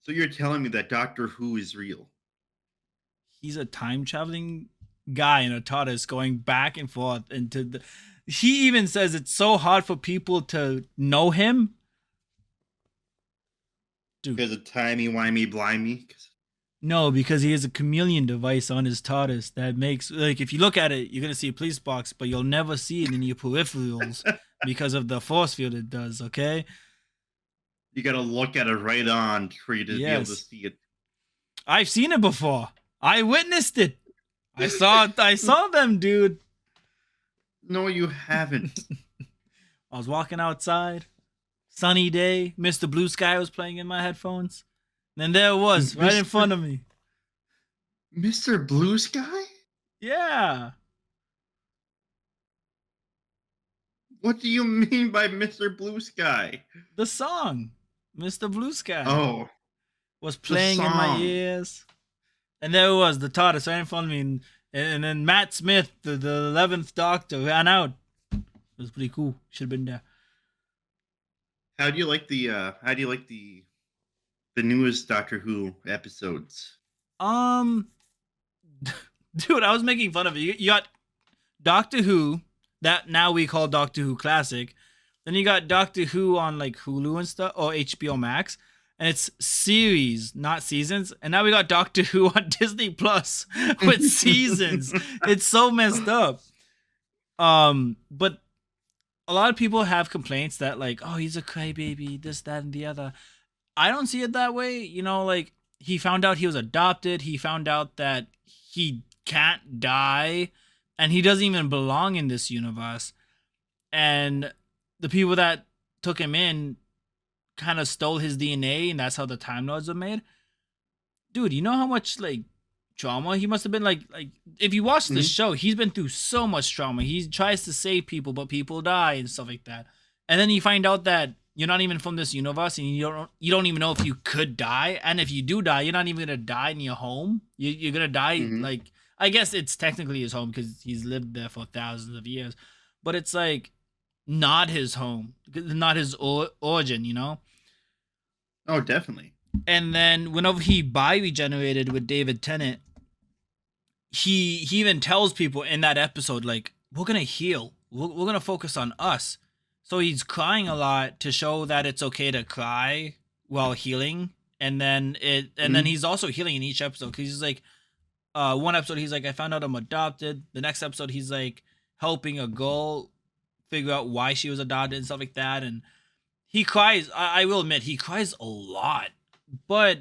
So you're telling me that Doctor Who is real? He's a time traveling guy in a TARDIS going back and forth into the. He even says it's so hard for people to know him. Dude. Because of timey-wimey blimey? No, because he has a chameleon device on his TARDIS that makes, like, if you look at it, you're going to see a police box, but you'll never see it in your peripherals because of the force field it does, okay? You got to look at it right on for you to be able to see it. I've seen it before. I witnessed it. I saw them, dude. No, you haven't. I was walking outside, sunny day, Mr. Blue Sky was playing in my headphones. And there it was, right in front of me. Mr. Blue Sky? Yeah. What do you mean by Mr. Blue Sky? The song, Mr. Blue Sky. Oh. Was playing in my ears. And there it was, the TARDIS right in front of me. And then Matt Smith, the 11th Doctor, ran out. It was pretty cool. Should have been there. How do you like the newest Doctor Who episodes? Dude, I was making fun of it. You got Doctor Who, that now we call Doctor Who Classic. Then you got Doctor Who on like Hulu and stuff, or HBO Max, and it's series, not seasons. And now we got Doctor Who on Disney Plus with seasons. It's so messed up. But a lot of people have complaints that like, oh, he's a crybaby, this, that, and the other. I don't see it that way. You know, like, he found out he was adopted. He found out that he can't die. And he doesn't even belong in this universe. And the people that took him in kind of stole his DNA. And that's how the Time Lords were made. Dude, you know how much, like, trauma he must have been? Like if you watch the show, he's been through so much trauma. He tries to save people, but people die and stuff like that. And then you find out that you're not even from this universe, and you don't even know if you could die. And if you do die, you're not even gonna die in your home. You're gonna die like, I guess it's technically his home because he's lived there for thousands of years, but it's like not his home, not his origin, you know? Oh, definitely. And then whenever he bi-regenerated with David Tennant, he even tells people in that episode, like, we're gonna heal. We're gonna focus on us. So he's crying a lot to show that it's okay to cry while healing. And then then he's also healing in each episode. Cause he's like, one episode he's like, I found out I'm adopted. The next episode he's like helping a girl figure out why she was adopted and stuff like that. And he cries. I will admit, he cries a lot. But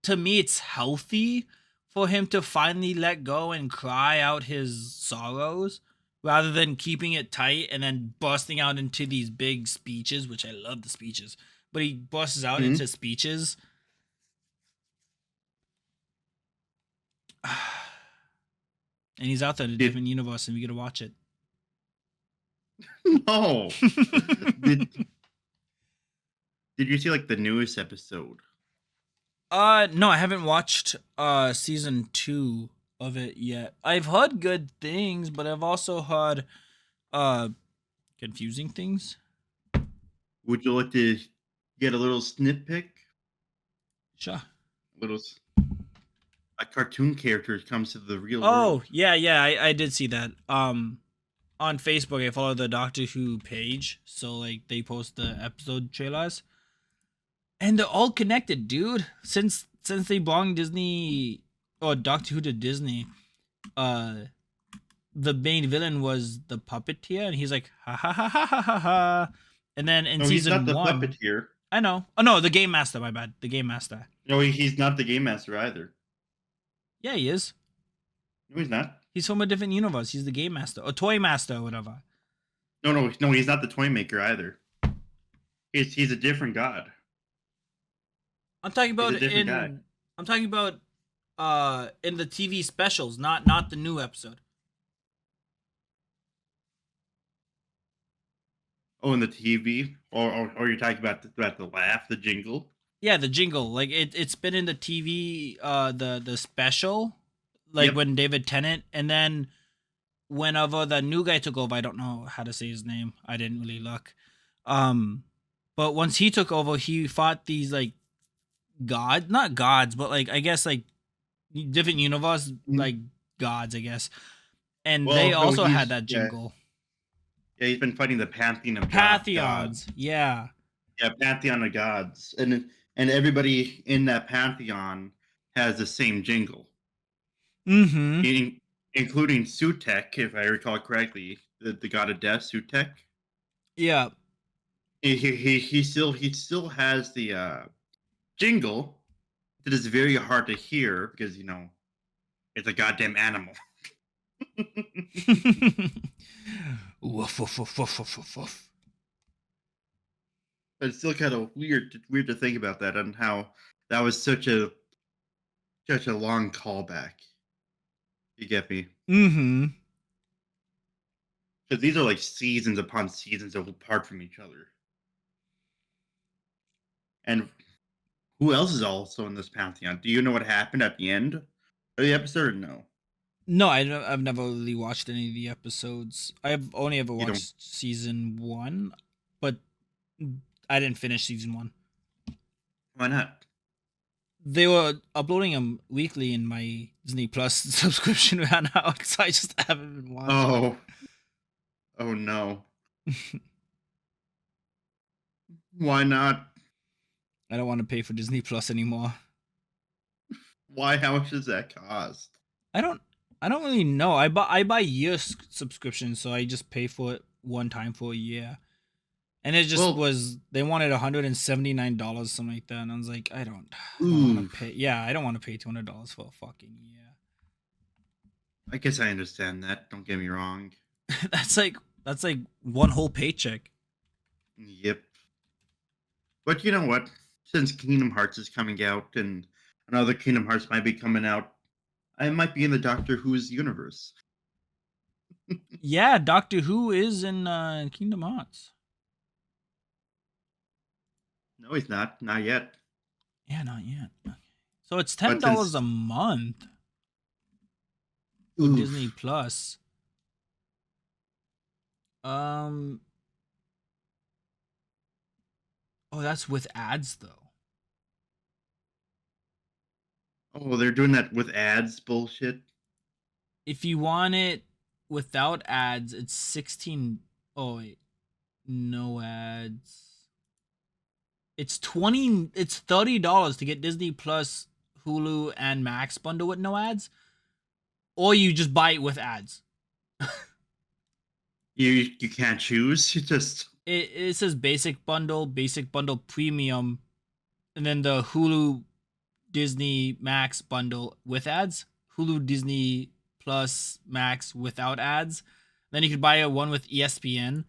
to me, it's healthy for him to finally let go and cry out his sorrows, rather than keeping it tight and then busting out into these big speeches, which I love the speeches, but he busts out into speeches. And he's out there in a different universe, and we get to watch it. No. Did you see like the newest episode? No, I haven't watched season 2 of it yet. I've heard good things, but I've also heard uh confusing things. Would you like to get a little snip pick? Sure. Little a cartoon character comes to the real Oh, world. yeah, I did see that. On Facebook I follow the Doctor Who page, so like they post the episode trailers. And they're all connected, dude. Since they belong Disney or Doctor Who to Disney, uh the main villain was the puppeteer, and he's like ha ha ha ha ha ha ha. And then in No, he's not season the one, puppeteer. I know. Oh no, the game master. My bad. The game master. No, he's not the game master either. Yeah, he is. No, he's not. He's from a different universe. He's the game master or toy master or whatever. No, he's not the toy maker either. He's a different god. I'm talking He's about a different guy. I'm talking about in the TV specials, not the new episode. Oh, in the TV, or you're talking about the laugh, the jingle. Yeah, the jingle. Like it's been in the TV the special, like Yep. when David Tennant, and then whenever the new guy took over, I don't know how to say his name. I didn't really look. But once he took over, he fought these like not gods, but like I guess like different universe like gods, I guess. And Well, they no, also he's had that jingle. yeah, he's been fighting the pantheon of gods. Pantheons. Yeah. Yeah, pantheon of gods, and everybody in that pantheon has the same jingle, Mm-hmm. including Sutek, if I recall correctly, the god of death, Sutek. Yeah. He still has the jingle that is very hard to hear because it's a goddamn animal. Woof, woof, woof, woof, woof, woof, woof. But it's still kind of weird to think about that and how that was such a long callback. You get me? Mm-hmm. Because these are like seasons upon seasons apart from each other. And who else is also in this pantheon? Do you know what happened at the end of the episode or no? No, I've never really watched any of the episodes. I've only ever You don't. watched season 1, but I didn't finish season 1. Why not? They were uploading them weekly, and my Disney Plus subscription ran out, so I just haven't been watching. Oh no. Why not? I don't want to pay for Disney Plus anymore. Why? How much does that cost? I don't really know. I buy year subscription, so I just pay for it one time for a year. And it just was they wanted $179, something like that, and I was like, I don't want to pay. Yeah, I don't want to pay $200 for a fucking year. I guess I understand that. Don't get me wrong. that's like one whole paycheck. Yep. But you know what? Since Kingdom Hearts is coming out and another Kingdom Hearts might be coming out, I might be in the Doctor Who's universe. Yeah, Doctor Who is in Kingdom Hearts. No, he's not. Not yet. Yeah, not yet. Okay. So it's $10 a month for Disney Plus. Oh, that's with ads though. Oh, they're doing that with ads bullshit. If you want it without ads, it's 16. Oh wait, no ads. It's $30 to get Disney Plus, Hulu, and Max bundle with no ads, or you just buy it with ads. You can't choose. You just it says basic bundle premium, and then the Hulu Disney Max bundle with ads, Hulu Disney Plus Max without ads. Then you could buy a one with ESPN.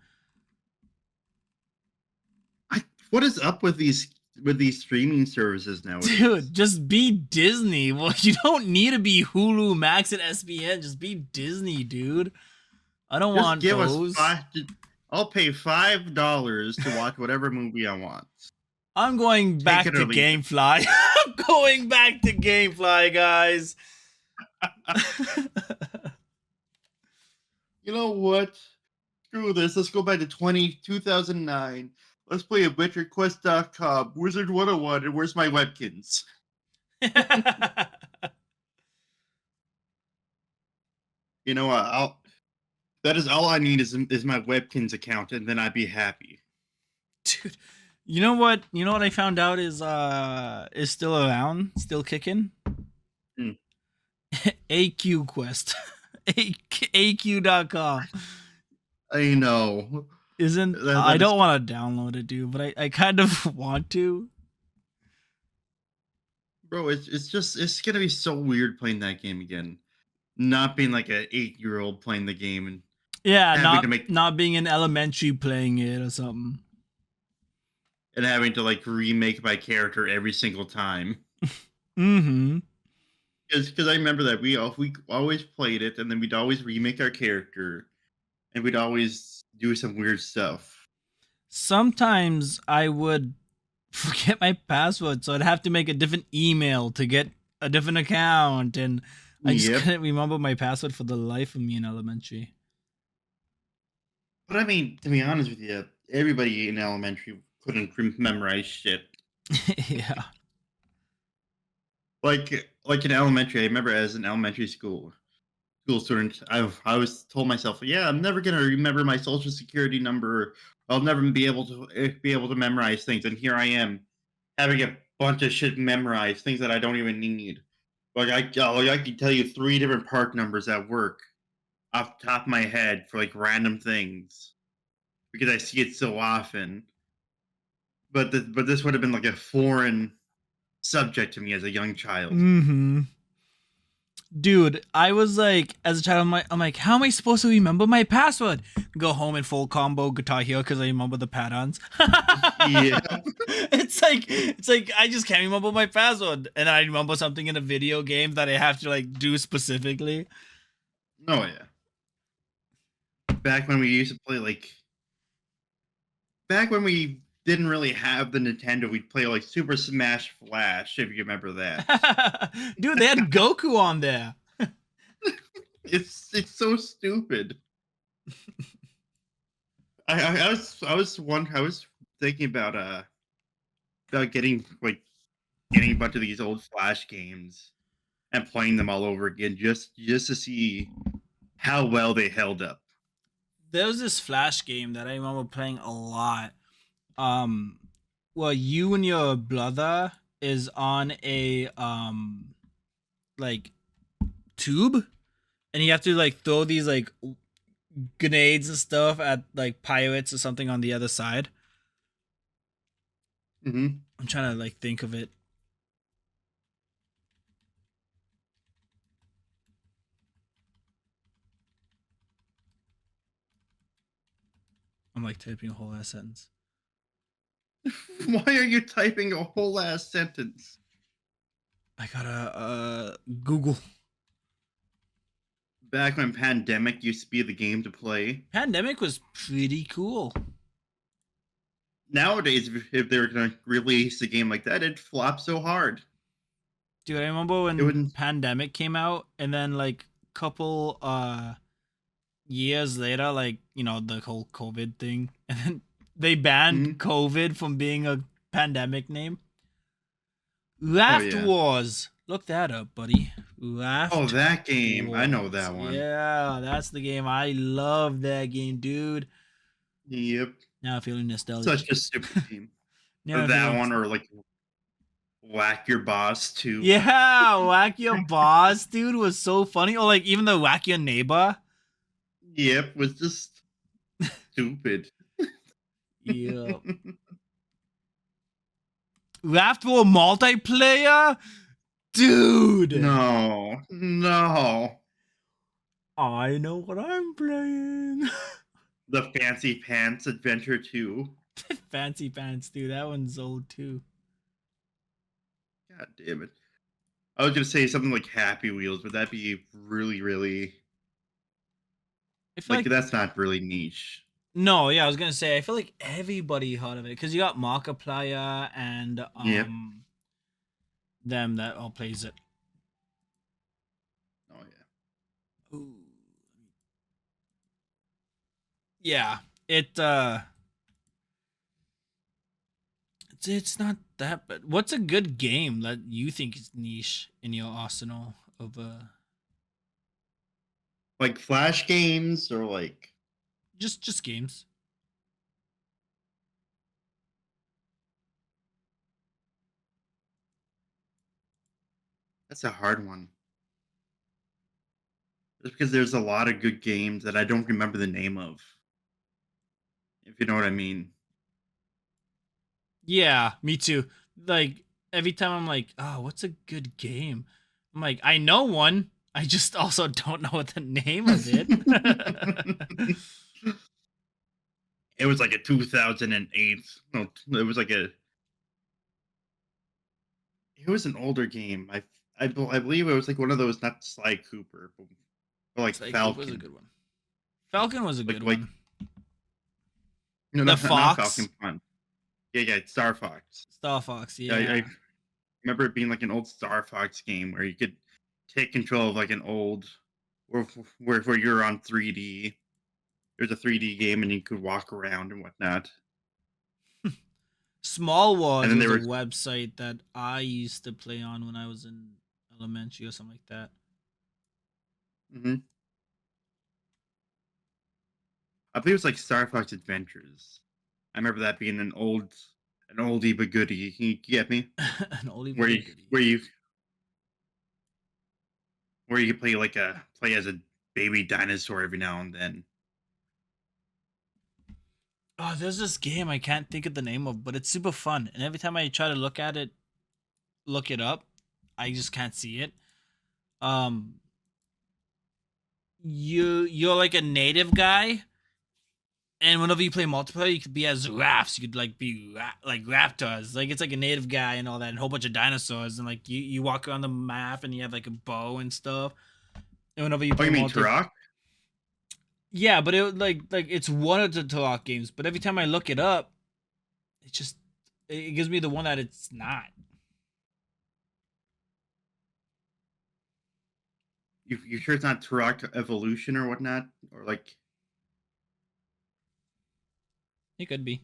what is up with these streaming services nowadays? Dude, just be Disney. Well, you don't need to be Hulu, Max, and ESPN. Just be Disney, dude. I don't want those. I'll pay $5 to watch whatever movie I want. I'm going Take back it to or leave it. GameFly. I'm going back to GameFly, guys. You know what? Screw this. Let's go back to 2009. Let's play a WitcherQuest.com. Wizard 101, and where's my webkins? You know what? That is all I need is my webkins account, and then I'd be happy. Dude, you know what? You know what I found out is still around, still kicking. Hmm. AQ Quest, AQ.com. I know. Isn't I That is, don't want to download it, dude, but I kind of want to. bro. It's gonna be so weird playing that game again. Not being like an 8-year-old playing the game and Yeah, having to not make not being in elementary playing it or something. and having to like remake my character every single time. Mm-hmm. Because I remember that we always played it, and then we'd always remake our character, and we'd always do some weird stuff. Sometimes I would forget my password, so I'd have to make a different email to get a different account, and I just Yep. couldn't remember my password for the life of me in elementary. But I mean, to be honest with you, everybody in elementary couldn't memorize shit. Yeah. Like in elementary, I remember as an elementary school student, I was told myself, yeah, I'm never gonna remember my social security number. I'll never be able to memorize things, and here I am having a bunch of shit memorized, things that I don't even need. I can tell you 3 different part numbers at work off the top of my head for like random things because I see it so often. But this would have been like a foreign subject to me as a young child. Mm-hmm. Dude, I was like, as a child, I'm like, how am I supposed to remember my password? Go home and full combo Guitar Hero because I remember the patterns. Yeah. It's like I just can't remember my password, and I remember something in a video game that I have to like do specifically. Oh yeah. Back when we used to play like back when we didn't really have the Nintendo, we'd play like Super Smash Flash, if you remember that. Dude, they had Goku on there. It's so stupid. I was thinking about getting a bunch of these old Flash games and playing them all over again just to see how well they held up. There was this Flash game that I remember playing a lot. Um, well, you and your brother is on a like tube, and you have to like throw these like grenades and stuff at like pirates or something on the other side. Hmm. I'm trying to like think of it. I'm like typing a whole ass sentence. Why are you typing a whole ass sentence? I gotta Google. Back when Pandemic used to be the game to play. Pandemic was pretty cool. Nowadays, if they were going to release a game like that, it'd flop so hard. Dude, I remember It when wouldn't. Pandemic came out, and then like couple years later, like, you know, the whole COVID thing, and then they banned Mhm. COVID from being a pandemic name. Oh Raft yeah. Wars. Look that up, buddy. Oh, Raft that game. I know Wars. that one. Yeah, that's the game. I love that game, dude. Yep. Now I'm feeling Such nostalgic. a stupid game. Now I'm That feeling. one or like Whack Your Boss too. Yeah, Whack Your Boss, dude, was so funny. Or like even the Whack Your Neighbor. Yep, was just stupid. Yeah. Raft War multiplayer? Dude. No, no. I know what I'm playing. The Fancy Pants Adventure 2. Fancy Pants, dude. That one's old too. God damn it. I was gonna say something like Happy Wheels, but that'd be really, really I feel like like that's not really niche. No, yeah, I was gonna say I feel like everybody heard of it because you got Markiplier and Yep. them that all plays it. Oh yeah. Ooh. Yeah, it it's not that bad. What's a good game that you think is niche in your arsenal of Like flash games or like just games? that's a hard one. Just because there's a lot of good games that I don't remember the name of, if you know what I mean. Yeah, me too. Like every time I'm like, oh, what's a good game? I'm like, I know one. I just also don't know what the name of it. It was like a 2008. No, it was like a. It was an older game. I believe it was like one of those, not Sly Cooper, but like Sly Cooper was a Falcon. good one. Falcon was a Like good like one. no, The not Falcon Fox, Punch. Yeah, yeah, it's Star Fox. Star Fox, Yeah, I yeah. remember it being like an old Star Fox game where you could take control of like an old, where you're on 3D. There's a 3D game and you could walk around and whatnot. Small And Wars then was there a was, website that I used to play on when I was in elementary or something like that. mhm. I believe it was like Star Fox Adventures. I remember that being an oldie but goodie. You get me? An oldie Where but a you goodie. where you where you play like a play as a baby dinosaur every now and then. Oh, there's this game I can't think of the name of, but it's super fun. And every time I try to look at it, look it up, I just can't see it. Um, you're like a native guy, and whenever you play multiplayer, you could be as rafts. You could like be like raptors. Like it's like a native guy and all that, and a whole bunch of dinosaurs. And like you walk around the map, and you have like a bow and stuff. And whenever you Oh, play you mean multi, Turok? yeah, but it like it's one of the Turok games. But every time I look it up, it just it gives me the one that it's not. You sure it's not Turok Evolution or whatnot? Or like, It could be.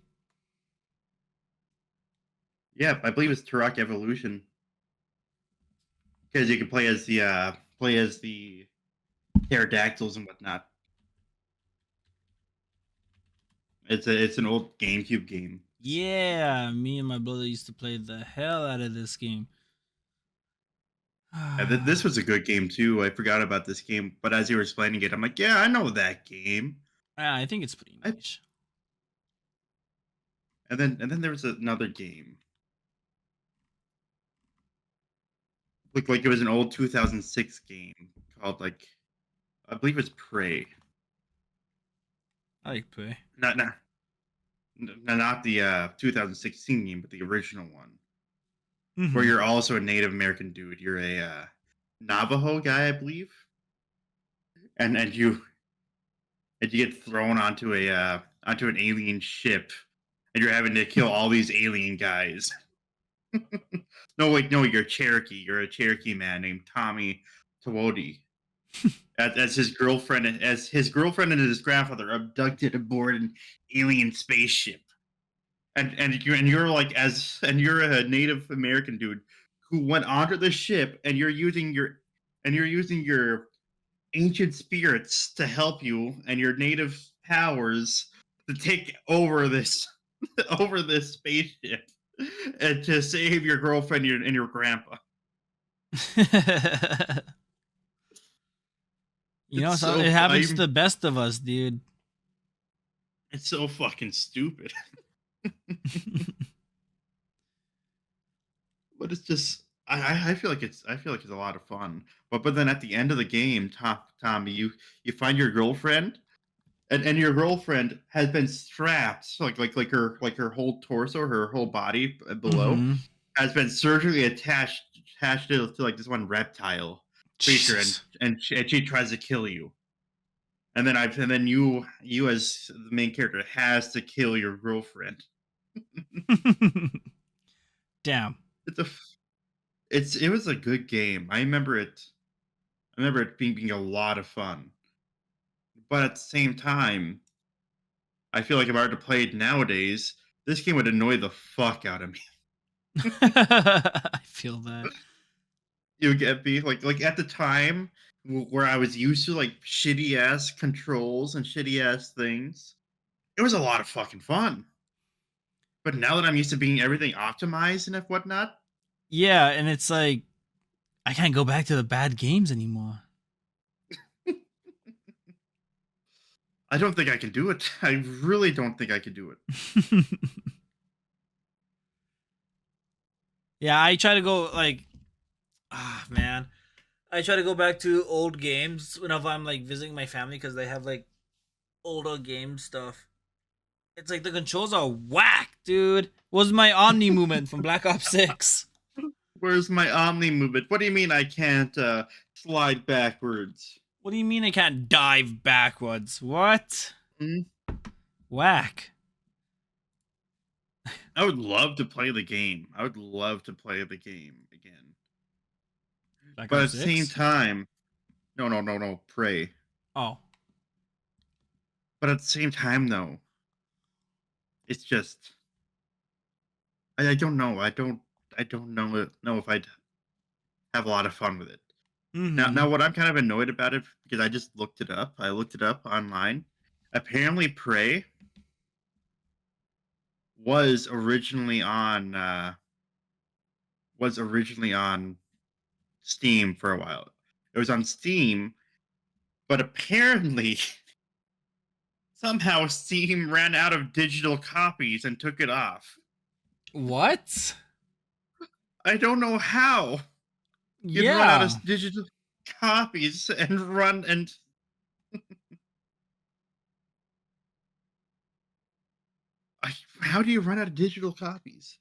yeah, I believe it's Turok Evolution because you can play as the pterodactyls and whatnot. It's an old GameCube game. Yeah, me and my brother used to play the hell out of this game. This was a good game too. I forgot about this game, but as you were explaining it, I'm like, yeah, I know that game. Yeah, I think it's pretty I, niche. and then there was another game. Looked like it was an old 2006 game called like, I believe it's Prey. I like play. Not not not the 2016 game, but the original one, where Mm-hmm. you're also a Native American dude. You're a Navajo guy, I believe, and you get thrown onto an alien ship, and you're having to kill all these alien guys. No, wait, no, you're Cherokee. You're a Cherokee man named Tommy Tawodi. As his girlfriend and his grandfather abducted aboard an alien spaceship, and you're like as and you're a Native American dude who went onto the ship, and you're using your ancient spirits to help you and your native powers to take over this over this spaceship and to save your girlfriend and your grandpa. You know, so So it happens to I'm the best of us, dude. It's so fucking stupid. But it's just I feel like it's a lot of fun. But then at the end of the game, Tommy, you find your girlfriend, and your girlfriend has been strapped, so like her whole torso, her whole body below Mm-hmm. has been surgically attached to like this one reptile creature, Jesus. and she tries to kill you. and then you as the main character has to kill your girlfriend. Damn. It's a it was a good game. I remember it. I remember it being a lot of fun. But at the same time, I feel like if I were to play it nowadays, this game would annoy the fuck out of me. I feel that. You get me? Like at the time where I was used to like shitty ass controls and shitty ass things, it was a lot of fucking fun. But now that I'm used to being everything optimized and whatnot, Yeah, and it's like I can't go back to the bad games anymore. I don't think I can do it. I really don't think I can do it. Yeah, I try to go like man. I try to go back to old games whenever I'm like visiting my family because they have like older game stuff. It's like the controls are whack, dude. Was my Omni movement from Black Ops 6. Where's my Omni movement? What do you mean I can't slide backwards? What do you mean I can't dive backwards? What? Hmm? Whack. I would love to play the game. I would love to play the game again. Black But at Ops the same 6? time, no, pray. Oh. But at the same time, though, it's just I don't know. I don't know if I'd have a lot of fun with it. Mm-hmm. Now what I'm kind of annoyed about it because I just looked it up. I looked it up online. Apparently, Prey was originally on Steam for a while. It was on Steam, but apparently somehow Steam ran out of digital copies and took it off. What? I don't know how you'd run out Yeah. of digital copies and run and how do you run out of digital copies?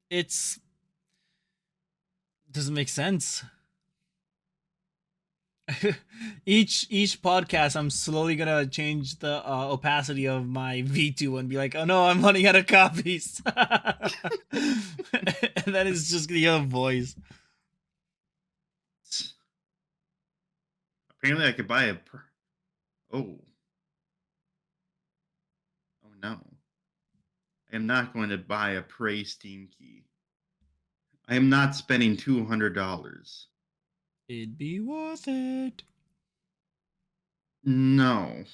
It's doesn't make sense. each podcast I'm slowly gonna change the opacity of my V2 and be like, oh no, I'm running out of copies. And then it's just gonna hear a voice. Apparently, I could buy a. Oh, oh no! I am not going to buy a Prey Steam key. I am not spending $200. It'd be worth it. No,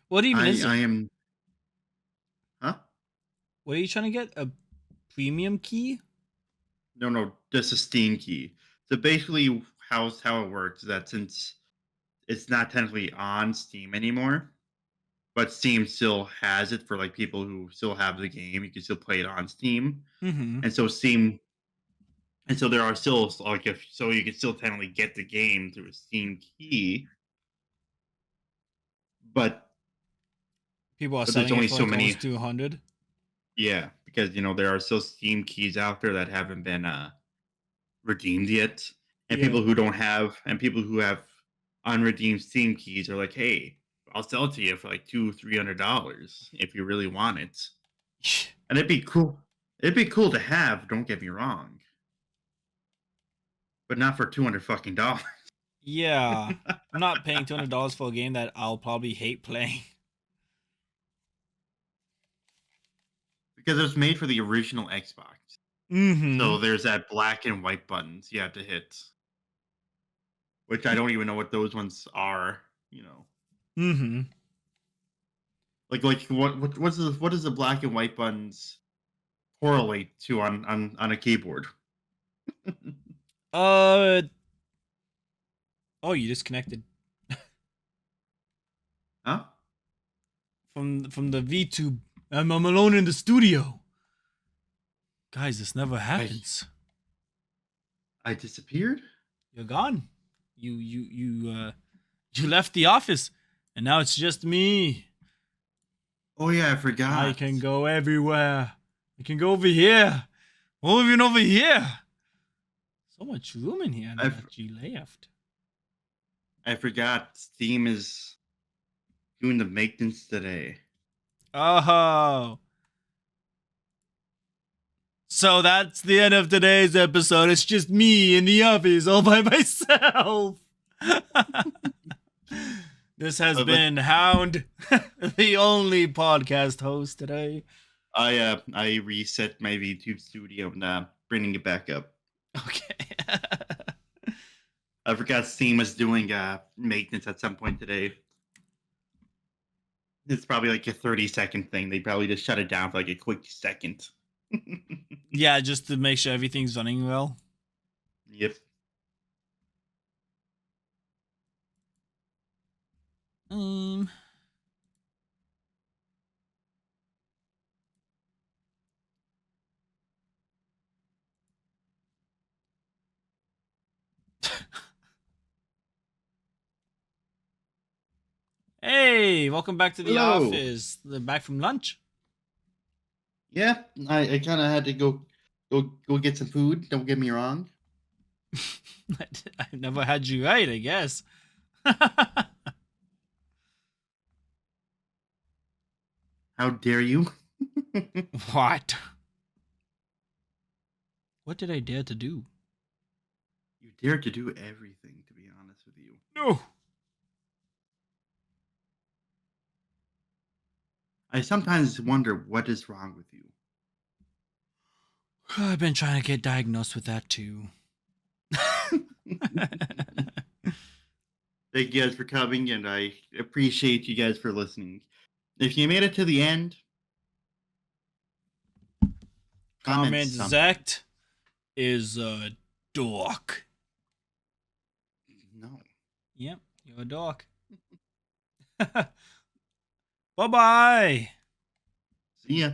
What even is I it? am. Huh? What are you trying to get? A premium key? No, just a Steam key. So basically, how it works is that since it's not technically on Steam anymore, but Steam still has it for like people who still have the game. You can still play it on Steam, Mm-hmm. and so Steam, and so there are still like if so you can still technically get the game through a Steam key, but People are there's selling it only for so like many. almost 200. Yeah, because there are still Steam keys out there that haven't been redeemed yet, and Yeah. people who have unredeemed Steam keys are like, hey, I'll sell it to you for like $200-$300 if you really want it. And it'd be cool. It'd be cool to have. Don't get me wrong, but not for 200 fucking dollars. Yeah. I'm not paying $200 for a game that I'll probably hate playing. Because it was made for the original Xbox. Mm-hmm. So there's that black and white buttons you have to hit, which I don't even know what those ones are. You know, Mm-hmm. like what does the black and white buttons correlate to on a keyboard? Uh oh, you disconnected Huh? from the VTube. I'm alone in the studio. Guys, this never I happens. I disappeared? You're gone. You left the office, and now it's just me. Oh yeah, I forgot. I can go everywhere. I can go over here. Oh, even over here. So much room in here that you left. I forgot Steam is doing the maintenance today. Oh. So that's the end of today's episode. It's just me in the office all by myself. This has been Hound, the only podcast host today. I reset my VTube studio and bringing it back up. Okay. I forgot Steam was doing maintenance at some point today. It's probably like a 30-second thing. They probably just shut it down for like a quick second. Yeah, just to make sure everything's running well. Yep. Hey, welcome back to the Hello. office. Back from lunch. Yeah, I kind of had to go get some food. Don't get me wrong. I never had you right, I guess. How dare you? What? What did I dare to do? You dare to do everything, to be honest with you. No. I sometimes wonder what is wrong with you. I've been trying to get diagnosed with that too. Thank you guys for coming, and I appreciate you guys for listening. If you made it to the end, Comment something. Zect is a dork. No. Yep, you're a dork. Bye-bye. See ya.